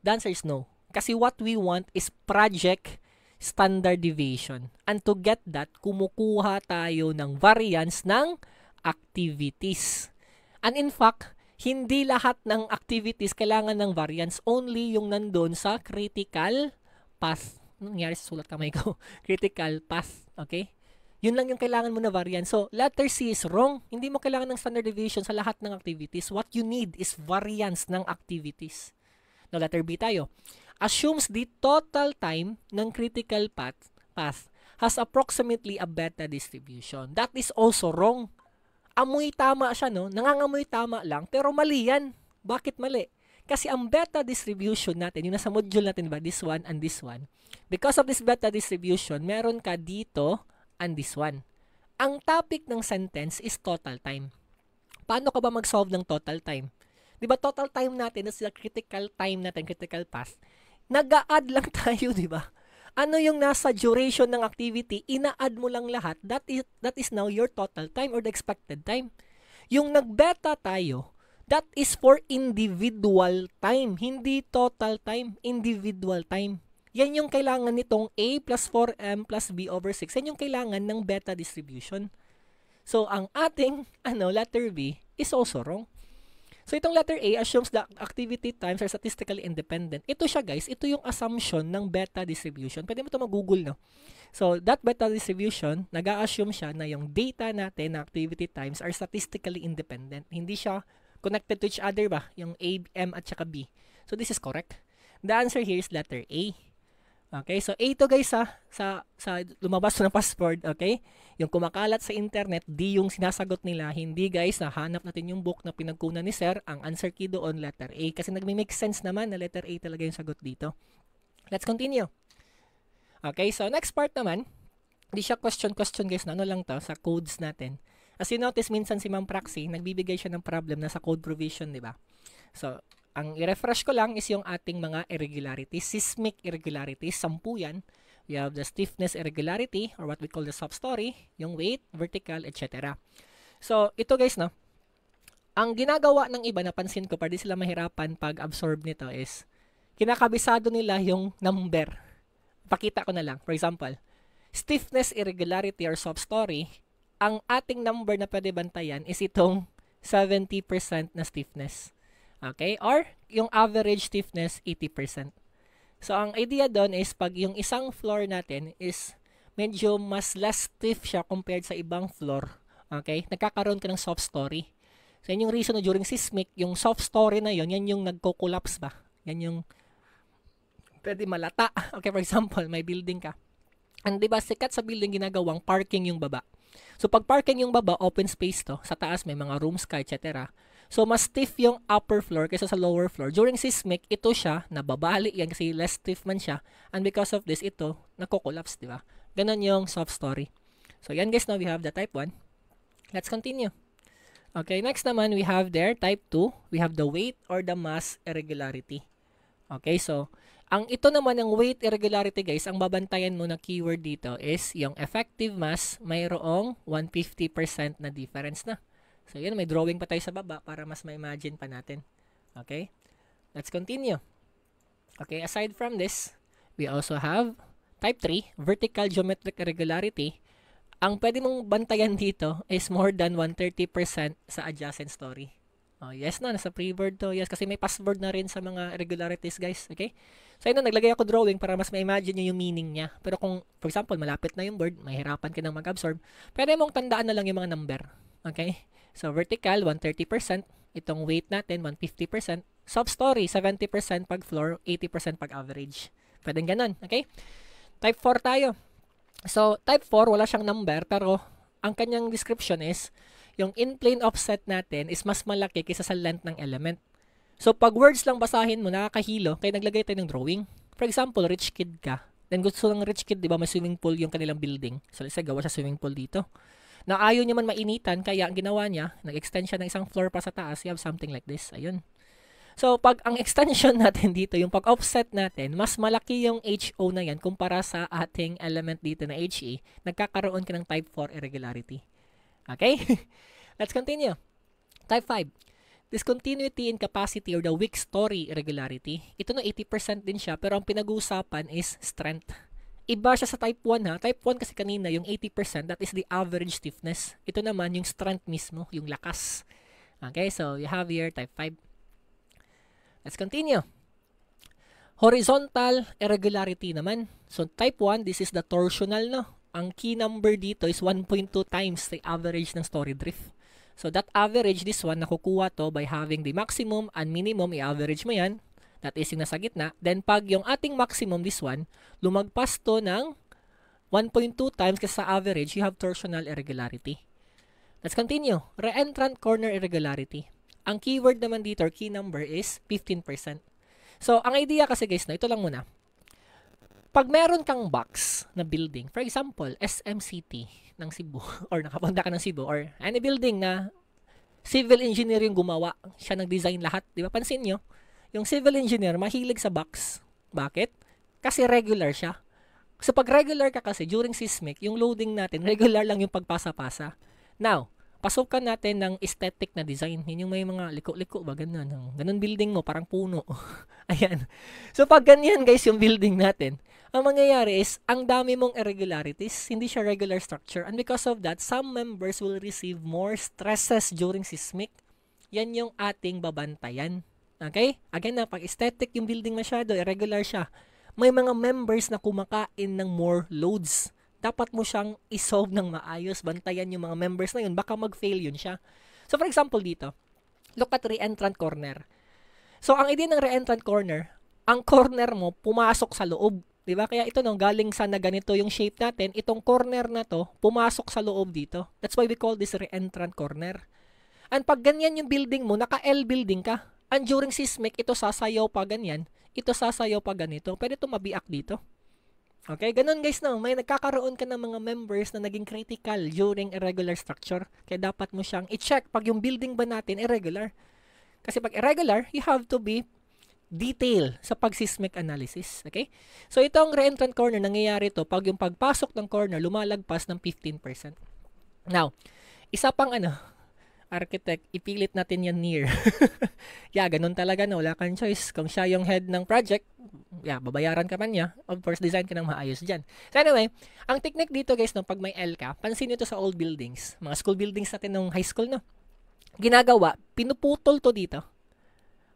The answer is no. Kasi what we want is project standard deviation. And to get that, kumukuha tayo ng variance ng activities. And in fact, hindi lahat ng activities kailangan ng variance. Only yung nandun sa critical path. Anong nangyari sa sulat kamay ko? Critical path. Okay? Yun lang yung kailangan mo na variance. So, letter C is wrong. Hindi mo kailangan ng standard deviation sa lahat ng activities. What you need is variance ng activities. Now, letter B tayo. Assumes the total time ng critical path has approximately a beta distribution. That is also wrong. Amoy tama siya, no? Nangangamoy tama lang, pero mali yan. Bakit mali? Kasi ang beta distribution natin, yung nasa module natin ba, this one and this one, because of this beta distribution, meron ka dito and this one. Ang topic ng sentence is total time. Paano ka ba mag-solve ng total time? Di ba total time natin, is the critical time natin, critical path, nag-a-add lang tayo, di ba? Ano yung nasa duration ng activity, ina-add mo lang lahat, that is now your total time or the expected time. Yung nag-beta tayo, that is for individual time, hindi total time, individual time. Yan yung kailangan nitong A plus 4M plus B over 6. Yan yung kailangan ng beta distribution. So, ang ating letter B is also wrong. So, itong letter A assumes that activity times are statistically independent. Ito siya, guys. Ito yung assumption ng beta distribution. Pwede mo ito mag-google, no? So, that beta distribution, nag-a-assume siya na yung data natin na activity times are statistically independent. Hindi siya connected to each other ba? Yung A, M, at saka B. So, this is correct. The answer here is letter A. Okay, so A to guys sa lumabas na password, okay? Yung kumakalat sa internet, D yung sinasagot nila. Hindi guys, nahanap natin yung book na pinagkunan ni Sir. Ang answer key doon, letter A. Kasi nagme-make sense naman na letter A talaga yung sagot dito. Let's continue. Okay, so next part naman, di siya question guys, na ano lang to, sa codes natin. As you notice, minsan si Ma'am Praxi, nagbibigay siya ng problem na sa code provision, di ba? So, ang i-refresh ko lang is yung ating mga irregularities, seismic irregularities, 10 yan. We have the stiffness irregularity or what we call the substory, yung weight, vertical, etc. So, ito guys, no? Ang ginagawa ng iba, napansin ko, para di sila mahirapan pag-absorb nito is, kinakabisado nila yung number. Pakita ko na lang. For example, stiffness irregularity or substory, ang ating number na pwede bantayan is itong 70% na stiffness. Okay? Or, yung average stiffness, 80%. So, ang idea doon is, pag yung isang floor natin is medyo mas less stiff siya compared sa ibang floor, okay? Nagkakaroon ka ng soft story. So, yan yung reason na during seismic, yung soft story na yon, yan yung nagko-collapse ba? Yan yung pwede malata. Okay, for example, may building ka. And diba, sikat sa building ginagawang parking yung baba. So, pag parking yung baba, open space to. Sa taas, may mga rooms ka, etc. So, mas stiff yung upper floor kaysa sa lower floor. During seismic, ito siya, nababali yan kasi less stiff man siya. And because of this, ito, nako-collapse, di ba? Ganon yung soft story. So, yan guys, now we have the type 1. Let's continue. Okay, next naman, we have there, type 2. We have the weight or the mass irregularity. Okay, so, ang ito naman ng weight irregularity guys, ang babantayan mo na keyword dito is yung effective mass, mayroong 150% na difference na. So, yun, may drawing pa tayo sa baba para mas ma-imagine pa natin. Okay? Let's continue. Okay, aside from this, we also have type 3, vertical geometric irregularity. Ang pwede mong bantayan dito is more than 130% sa adjacent story. Oh, yes na, nasa pre-board to. Yes, kasi may password na rin sa mga irregularities, guys. Okay? So, yun na, naglagay ako drawing para mas ma-imagine nyo yung meaning niya. Pero kung, for example, malapit na yung board, mahirapan ka nang mag-absorb, pwede mong tandaan na lang yung mga number. Okay? So, vertical, 130%. Itong weight natin, 150%. Sub-story, 70% pag floor, 80% pag average. Pwedeng ganun. Okay? Type 4 tayo. So, type 4, wala siyang number, pero ang kanyang description is, yung in-plane offset natin is mas malaki kaysa sa length ng element. So, pag words lang basahin mo, nakakahilo, kaya naglagay tayo ng drawing. For example, rich kid ka. Then gusto ng rich kid, di ba, may swimming pool yung kanilang building. So, let's say, gawa siya swimming pool dito. Na ayaw niya man mainitan, kaya ang ginawa niya, nag-extend siya ng isang floor pa sa taas, you have something like this. Ayun. So, pag ang extension natin dito, yung pag-offset natin, mas malaki yung HO na yan kumpara sa ating element dito na HE, nagkakaroon ka ng type 4 irregularity. Okay? Let's continue. Type 5. Discontinuity in capacity or the weak story irregularity. Ito na 80% din siya, pero ang pinag-uusapan is strength. Iba siya sa type 1 ha. Type 1 kasi kanina, yung 80%, that is the average stiffness. Ito naman, yung strength mismo, yung lakas. Okay, so you have here type 5. Let's continue. Horizontal irregularity naman. So, type 1, this is the torsional, no? Ang key number dito is 1.2 times the average ng story drift. So, that average, this one, nakukuha to by having the maximum and minimum, i-average mo yan. That is yung nasa gitna. Then, pag yung ating maximum, this one, lumagpas to ng 1.2 times kasi sa average, you have torsional irregularity. Let's continue. Reentrant corner irregularity. Ang keyword naman dito, or key number, is 15%. So, ang idea kasi guys, ito lang muna. Pag meron kang box na building, for example, SMCT ng Cebu, or nakapunta ka ng Cebu, or any building na civil engineer yung gumawa, siya nag-design lahat, di ba? Pansin nyo, yung civil engineer, mahilig sa box. Bakit? Kasi regular siya. So, pag regular ka kasi, during seismic, yung loading natin, regular lang yung pagpasa-pasa. Now, pasukan natin ng aesthetic na design. Yun yung may mga liko-liko ba, ganun. Ganun building mo, parang puno. Ayan. So, pag ganyan guys yung building natin, ang mangyayari is, ang dami mong irregularities, hindi siya regular structure. And because of that, some members will receive more stresses during seismic. Yan yung ating babantayan. Okay? Again na, pag aesthetic yung building masyado, irregular siya. May mga members na kumakain ng more loads. Dapat mo siyang isolve ng maayos, bantayan yung mga members na yun, baka mag-fail yun siya. So, for example dito, look at reentrant corner. So, ang idea ng reentrant corner, ang corner mo, pumasok sa loob. Diba? Kaya ito no, galing sa na ganito yung shape natin, itong corner na to, pumasok sa loob dito. That's why we call this reentrant corner. And pag ganyan yung building mo, naka-L building ka. And during seismic, ito sasayaw pa ganyan, ito sasayaw pa ganito. Pwede ito mabiak dito. Okay, ganun guys no, may nagkakaroon ka ng mga members na naging critical during irregular structure. Kaya dapat mo siyang i-check pag yung building ba natin irregular. Kasi pag irregular, you have to be detail sa pag-seismic analysis. Okay? So itong reentrant corner, nangyayari to pag yung pagpasok ng corner lumalagpas ng 15%. Now, isa pang architect, ipilit natin yan near. Yeah, ganun talaga na, wala kang choice. Kung siya yung head ng project, yeah, babayaran ka man niya. Of course, design ka ng maayos dyan. So anyway, ang technique dito guys, no, pag may L ka, pansin nyo to sa old buildings, mga school buildings natin nung high school, no? Ginagawa, pinuputol to dito.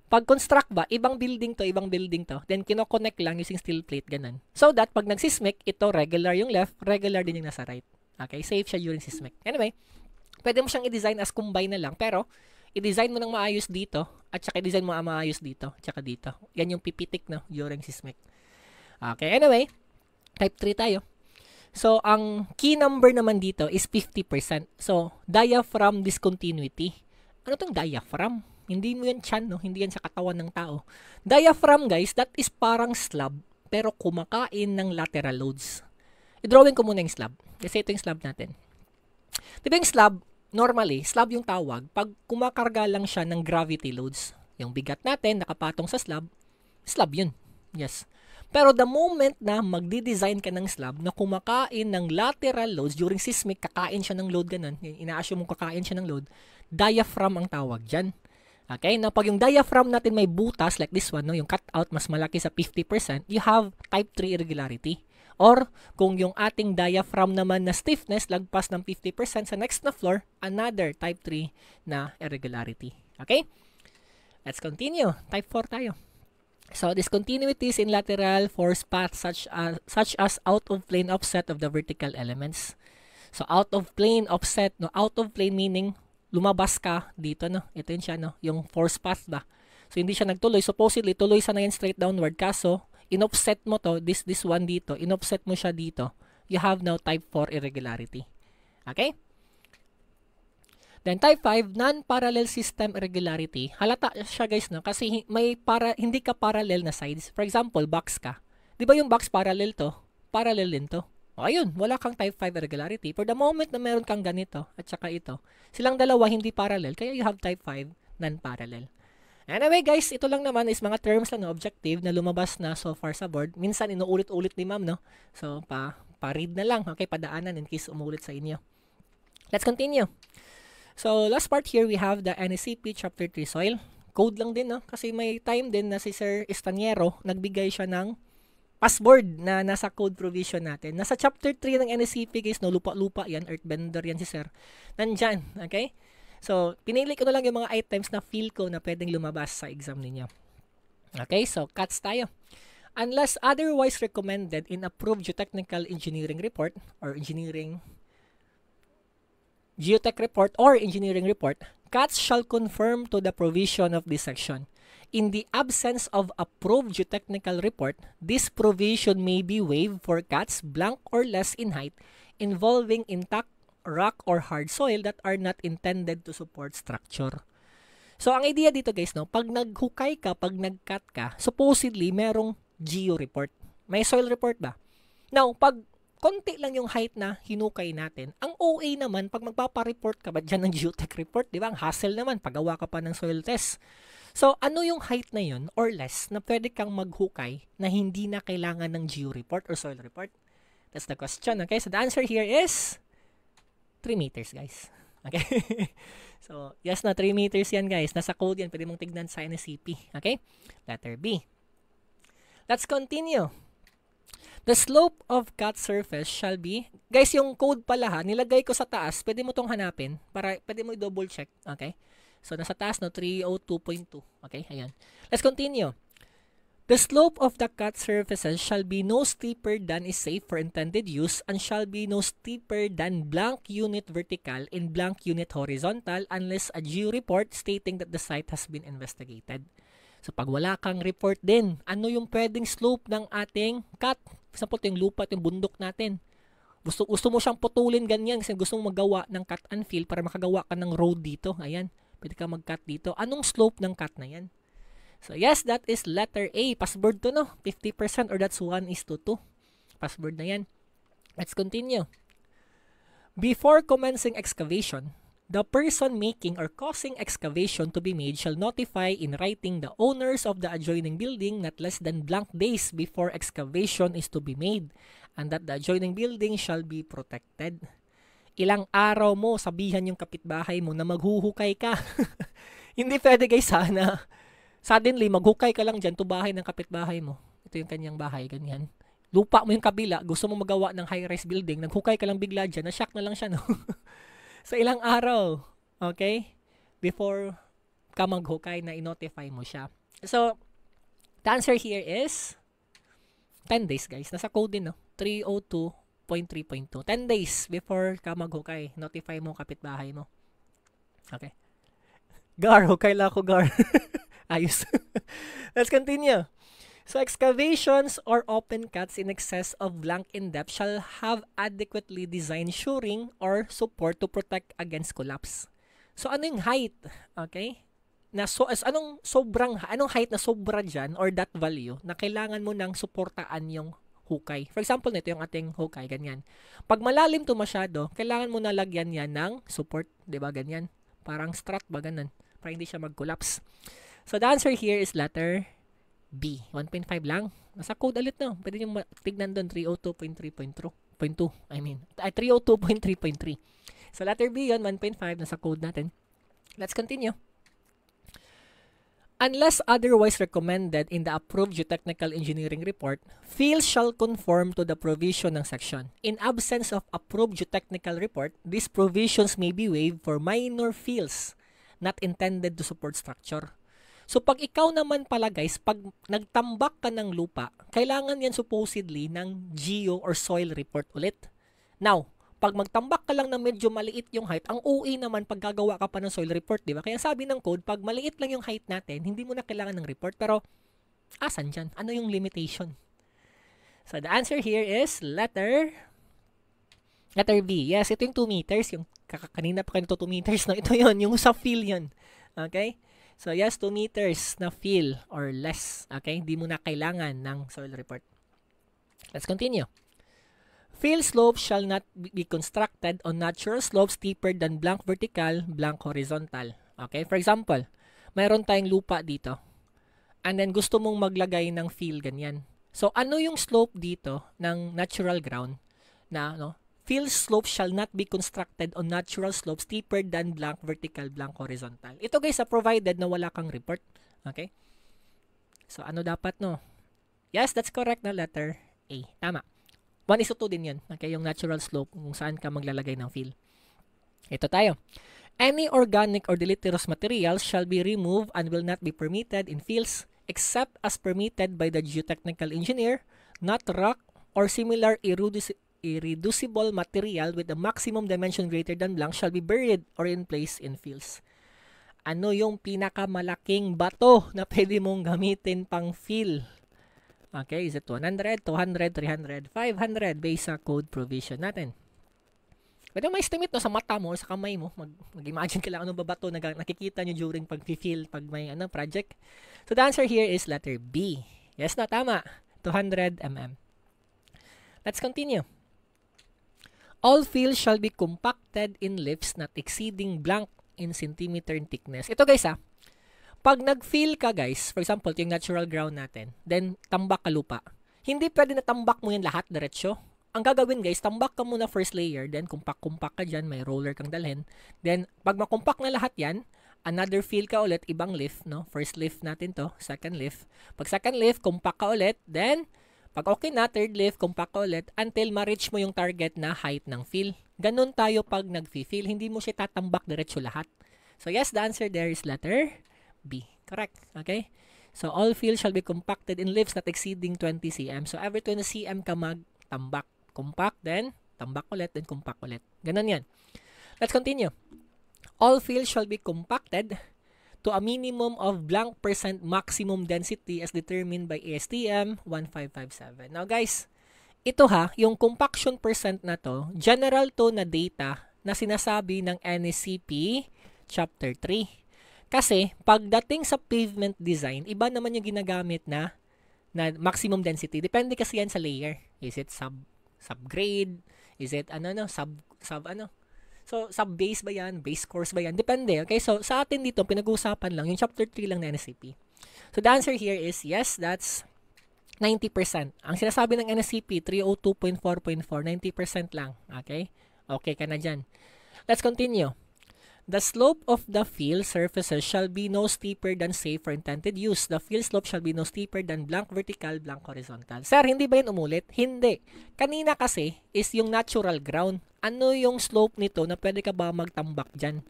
Pag construct ba, ibang building to, then kinoconnect lang using steel plate, ganun. So that, pag nagsismic, ito regular yung left, regular din yung nasa right. Okay, safe siya during seismic. Anyway, pwede mo siyang i-design as combine na lang, pero i-design mo ng maayos dito, at saka i-design mo ang maayos dito, at saka dito. Yan yung pipitik no, during seismic. Okay, anyway, type 3 tayo. So, ang key number naman dito is 50%. So, diaphragm discontinuity. Ano tong diaphragm? Hindi mo yan tiyan, no? Hindi yan sa katawan ng tao. Diaphragm, guys, that is parang slab, pero kumakain ng lateral loads. I-drawing ko muna yung slab. Kasi ito yung slab natin. Diba yung slab, normally, slab yung tawag pag kumakarga lang siya ng gravity loads. Yung bigat natin, nakapatong sa slab, slab yun. Yes. Pero the moment na magdi-design ka ng slab na kumakain ng lateral loads during seismic, kakain siya ng load ganun, ina-assume mong kakain siya ng load, diaphragm ang tawag dyan. Okay? Now, pag yung diaphragm natin may butas like this one, no, yung cutout mas malaki sa 50%, you have type 3 irregularity. Or, kung yung ating diaphragm naman na stiffness lagpas ng 50% sa next na floor, another type 3 na irregularity. Okay? Let's continue. Type 4 tayo. So, discontinuities in lateral force paths such as out of plane offset of the vertical elements. So, out of plane, offset, no? Out of plane meaning, lumabas ka dito, no? Ito yun siya, no? Yung force path ba? So, hindi siya nagtuloy. Supposedly, tuloy sana yan straight downward. Kaso, in-offset mo to, this one dito, in-offset mo siya dito. You have now type 4 irregularity. Okay? Then type 5, non-parallel system irregularity. Halata siya guys, no? Kasi hindi ka parallel na sides. For example, box ka. Di ba yung box parallel to? Parallel din to. O ayun, wala kang type 5 irregularity. For the moment na meron kang ganito at saka ito, silang dalawa hindi parallel, kaya you have type 5 non-parallel. Anyway guys, ito lang naman is mga terms lang na objective na lumabas na so far sa board. Minsan inuulit-ulit ni ma'am, no? So, pa-read na lang, okay? Padaanan in case umulit sa inyo. Let's continue. So, last part here, we have the NECP Chapter 3 Soil. Code lang din, no? Kasi may time din na si Sir Estaniero, nagbigay siya ng password na nasa code provision natin. Nasa Chapter 3 ng NECP, guys, no? Lupa-lupa yan, earthbender yan si Sir. Nandyan, okay? So, pinili ko na lang yung mga items na feel ko na pwedeng lumabas sa exam ninyo. Okay, so, cuts tayo. Unless otherwise recommended in approved geotechnical engineering report or geotech report or engineering report, CATS shall conform to the provision of this section. In the absence of approved geotechnical report, this provision may be waived for CATS blank or less in height involving intact rock or hard soil that are not intended to support structure. So, ang idea dito guys, no, pag naghukay ka, pag nag-cut ka, supposedly merong geo report. May soil report ba? Now, pag konti lang yung height na hinukay natin, ang OA naman, pag magpapareport ka ba dyan ng geotech report, di ba? Ang hassle naman, pagawa ka pa ng soil test. So, ano yung height na yun or less na pwede kang maghukay na hindi na kailangan ng geo report or soil report? That's the question, okay? So, the answer here is 3 meters, guys. Okay? So, yes na, 3 meters yan, guys. Nasa code yan. Pwede mong tignan sa NECP. Okay? Letter B. Let's continue. The slope of cut surface shall be, guys, yung code pala ha, nilagay ko sa taas, pwede mo tong hanapin, para pwede mo i-double check, okay? So, nasa taas, no, 302.2, okay, ayan. Let's continue. The slope of the cut surfaces shall be no steeper than is safe for intended use and shall be no steeper than blank unit vertical and blank unit horizontal unless a geo report stating that the site has been investigated. So, pag wala kang report din, ano yung pwedeng slope ng ating cut? For example, yung lupa, yung bundok natin. Gusto mo siyang putulin ganyan kasi gusto mong magawa ng cut and fill para makagawa ka ng road dito. Ayan, pwede ka mag-cut dito. Anong slope ng cut na yan? So, yes, that is letter A. Password to, no? 50% or that's 1:2. Password na yan. Let's continue. Before commencing excavation, the person making or causing excavation to be made shall notify in writing the owners of the adjoining building not less than blank days before excavation is to be made and that the adjoining building shall be protected. Ilang araw mo sabihan yung kapitbahay mo na maghuhukay ka. Hindi pwede guys sana. Suddenly, maghukay ka lang dyan to bahay ng kapitbahay mo. Ito yung kanyang bahay, ganyan. Lupa mo yung kabila, gusto mo magawa ng high-rise building, naghukay ka lang bigla dyan, na-shock na lang siya, no? Sa ilang araw, okay? Before ka maghukay na i-notify mo siya. So, the answer here is 10 days, guys. Nasa code din, no? 302.3.2. 10 days before ka maghukay, notify mo kapitbahay mo. Okay. Gar, hukay lang ako, Gar. Ayos. Let's continue. So, excavations or open cuts in excess of blank in depth shall have adequately designed shoring or support to protect against collapse. So, ano yung height? Okay? Anong height na sobra dyan or that value na kailangan mo nang suportaan yung hukay? For example, nito yung ating hukay, ganyan. Pag malalim to masyado, kailangan mo na lagyan yan ng support. Diba, ganyan? Parang strut ba, ganun? Para hindi siya mag-collapse. So, the answer here is letter B. 1.5 lang. Nasa code ulit, no? Pwede nyo tignan doon, 302.3.2. 302.3.3. So, letter B yun, 1.5. Nasa code natin. Let's continue. Unless otherwise recommended in the approved geotechnical engineering report, fields shall conform to the provision ng section. In absence of approved geotechnical report, these provisions may be waived for minor fields not intended to support structure. So, pag ikaw naman pala guys, pag nagtambak ka ng lupa, kailangan yan supposedly ng geo or soil report ulit. Now, pag magtambak ka lang ng medyo maliit yung height, ang OA naman pag gagawa ka pa ng soil report, di ba? Kaya sabi ng code, pag maliit lang yung height natin, hindi mo na kailangan ng report. Pero, asan dyan? Ano yung limitation? So, the answer here is letter B. Yes, ito yung 2 meters. Yung kanina pa kayo 2 meters. No? Ito yon yung sa fill yun. Okay? So, yes, 2 meters na fill or less. Okay? Hindi mo na kailangan ng soil report. Let's continue. Fill slopes shall not be constructed on natural slopes steeper than blank vertical, blank horizontal. Okay? For example, mayroon tayong lupa dito. And then gusto mong maglagay ng fill ganyan. So, ano yung slope dito ng natural ground na, no? Fill slopes shall not be constructed on natural slopes steeper than blank vertical, blank horizontal. Ito guys, provided na wala kang report. Okay? So, ano dapat, no? Yes, that's correct na letter A. Tama. 1:2 din yan. Okay, yung natural slope kung saan ka maglalagay ng fill. Ito tayo. Any organic or deleterious materials shall be removed and will not be permitted in fields except as permitted by the geotechnical engineer, not rock or similar irreducible material with a maximum dimension greater than blank shall be buried or in place in fields. Ano yung pinakamalaking bato na pwede mong gamitin pang fill? Okay, is it 100, 200, 300, 500 based sa code provision natin. Pwede mo estimate no, sa mata mo, sa kamay mo. Mag-imagine ka lang anong babato na nakikita nyo during pag-fill, pag may project. So the answer here is letter B. Yes na, tama. 200 mm. Let's continue. All fill shall be compacted in lifts not exceeding blank in centimeter in thickness. Ito guys pag nag-fill ka guys, for example, yung natural ground natin, then tambak ka lupa. Hindi pwede na tambak mo yan lahat diretsyo. Ang gagawin guys, tambak ka muna first layer, then kumpak ka dyan, may roller kang dalhin. Then, pag makumpak na lahat yan, another fill ka ulit, ibang lift, no? First lift natin to, second lift. Pag second lift, kumpak ka ulit, then, pag okay na, third lift, kumpak ka ulit, until ma-reach mo yung target na height ng fill. Ganun tayo pag nag-fill, hindi mo siya tatambak diretsyo lahat. So yes, the answer there is letter B. Correct. Okay? So, all fill shall be compacted in lifts not exceeding 20 cm. So, every 20 cm ka magtambak. Compact, then tambak ulit, then compact ulit. Ganun yan. Let's continue. All fill shall be compacted to a minimum of blank % maximum density as determined by ASTM 1557. Now, guys, ito yung compaction % na to, general to na data na sinasabi ng NSCP Chapter 3. Kasi, pagdating sa pavement design, iba naman yung ginagamit na maximum density. Depende kasi yan sa layer. Is it subgrade? Is it So, sub-base ba yan? Base course ba yan? Depende. Okay? So, sa atin dito, pinag-uusapan lang, yung chapter 3 lang na NSCP. So, the answer here is, yes, that's 90%. Ang sinasabi ng NSCP, 302.4.4, 90% lang. Okay? Okay ka na dyan. Let's continue. The slope of the fill surfaces shall be no steeper than safe for intended use. The fill slope shall be no steeper than blank vertical, blank horizontal. Sir, hindi ba yun umulit? Hindi. Kanina kasi is yung natural ground. Ano yung slope nito na pwede ka ba magtambak dyan?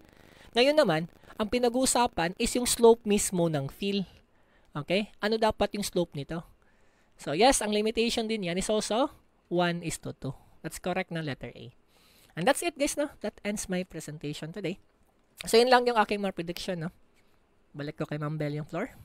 Ngayon naman, ang pinag-uusapan is yung slope mismo ng fill. Okay? Ano dapat yung slope nito? So yes, ang limitation din yan is also 1:2. That's correct na letter A. And that's it guys, no? That ends my presentation today. So, yun lang yung aking mga prediction, no? Balik ko kay Ma'am Belle yung floor.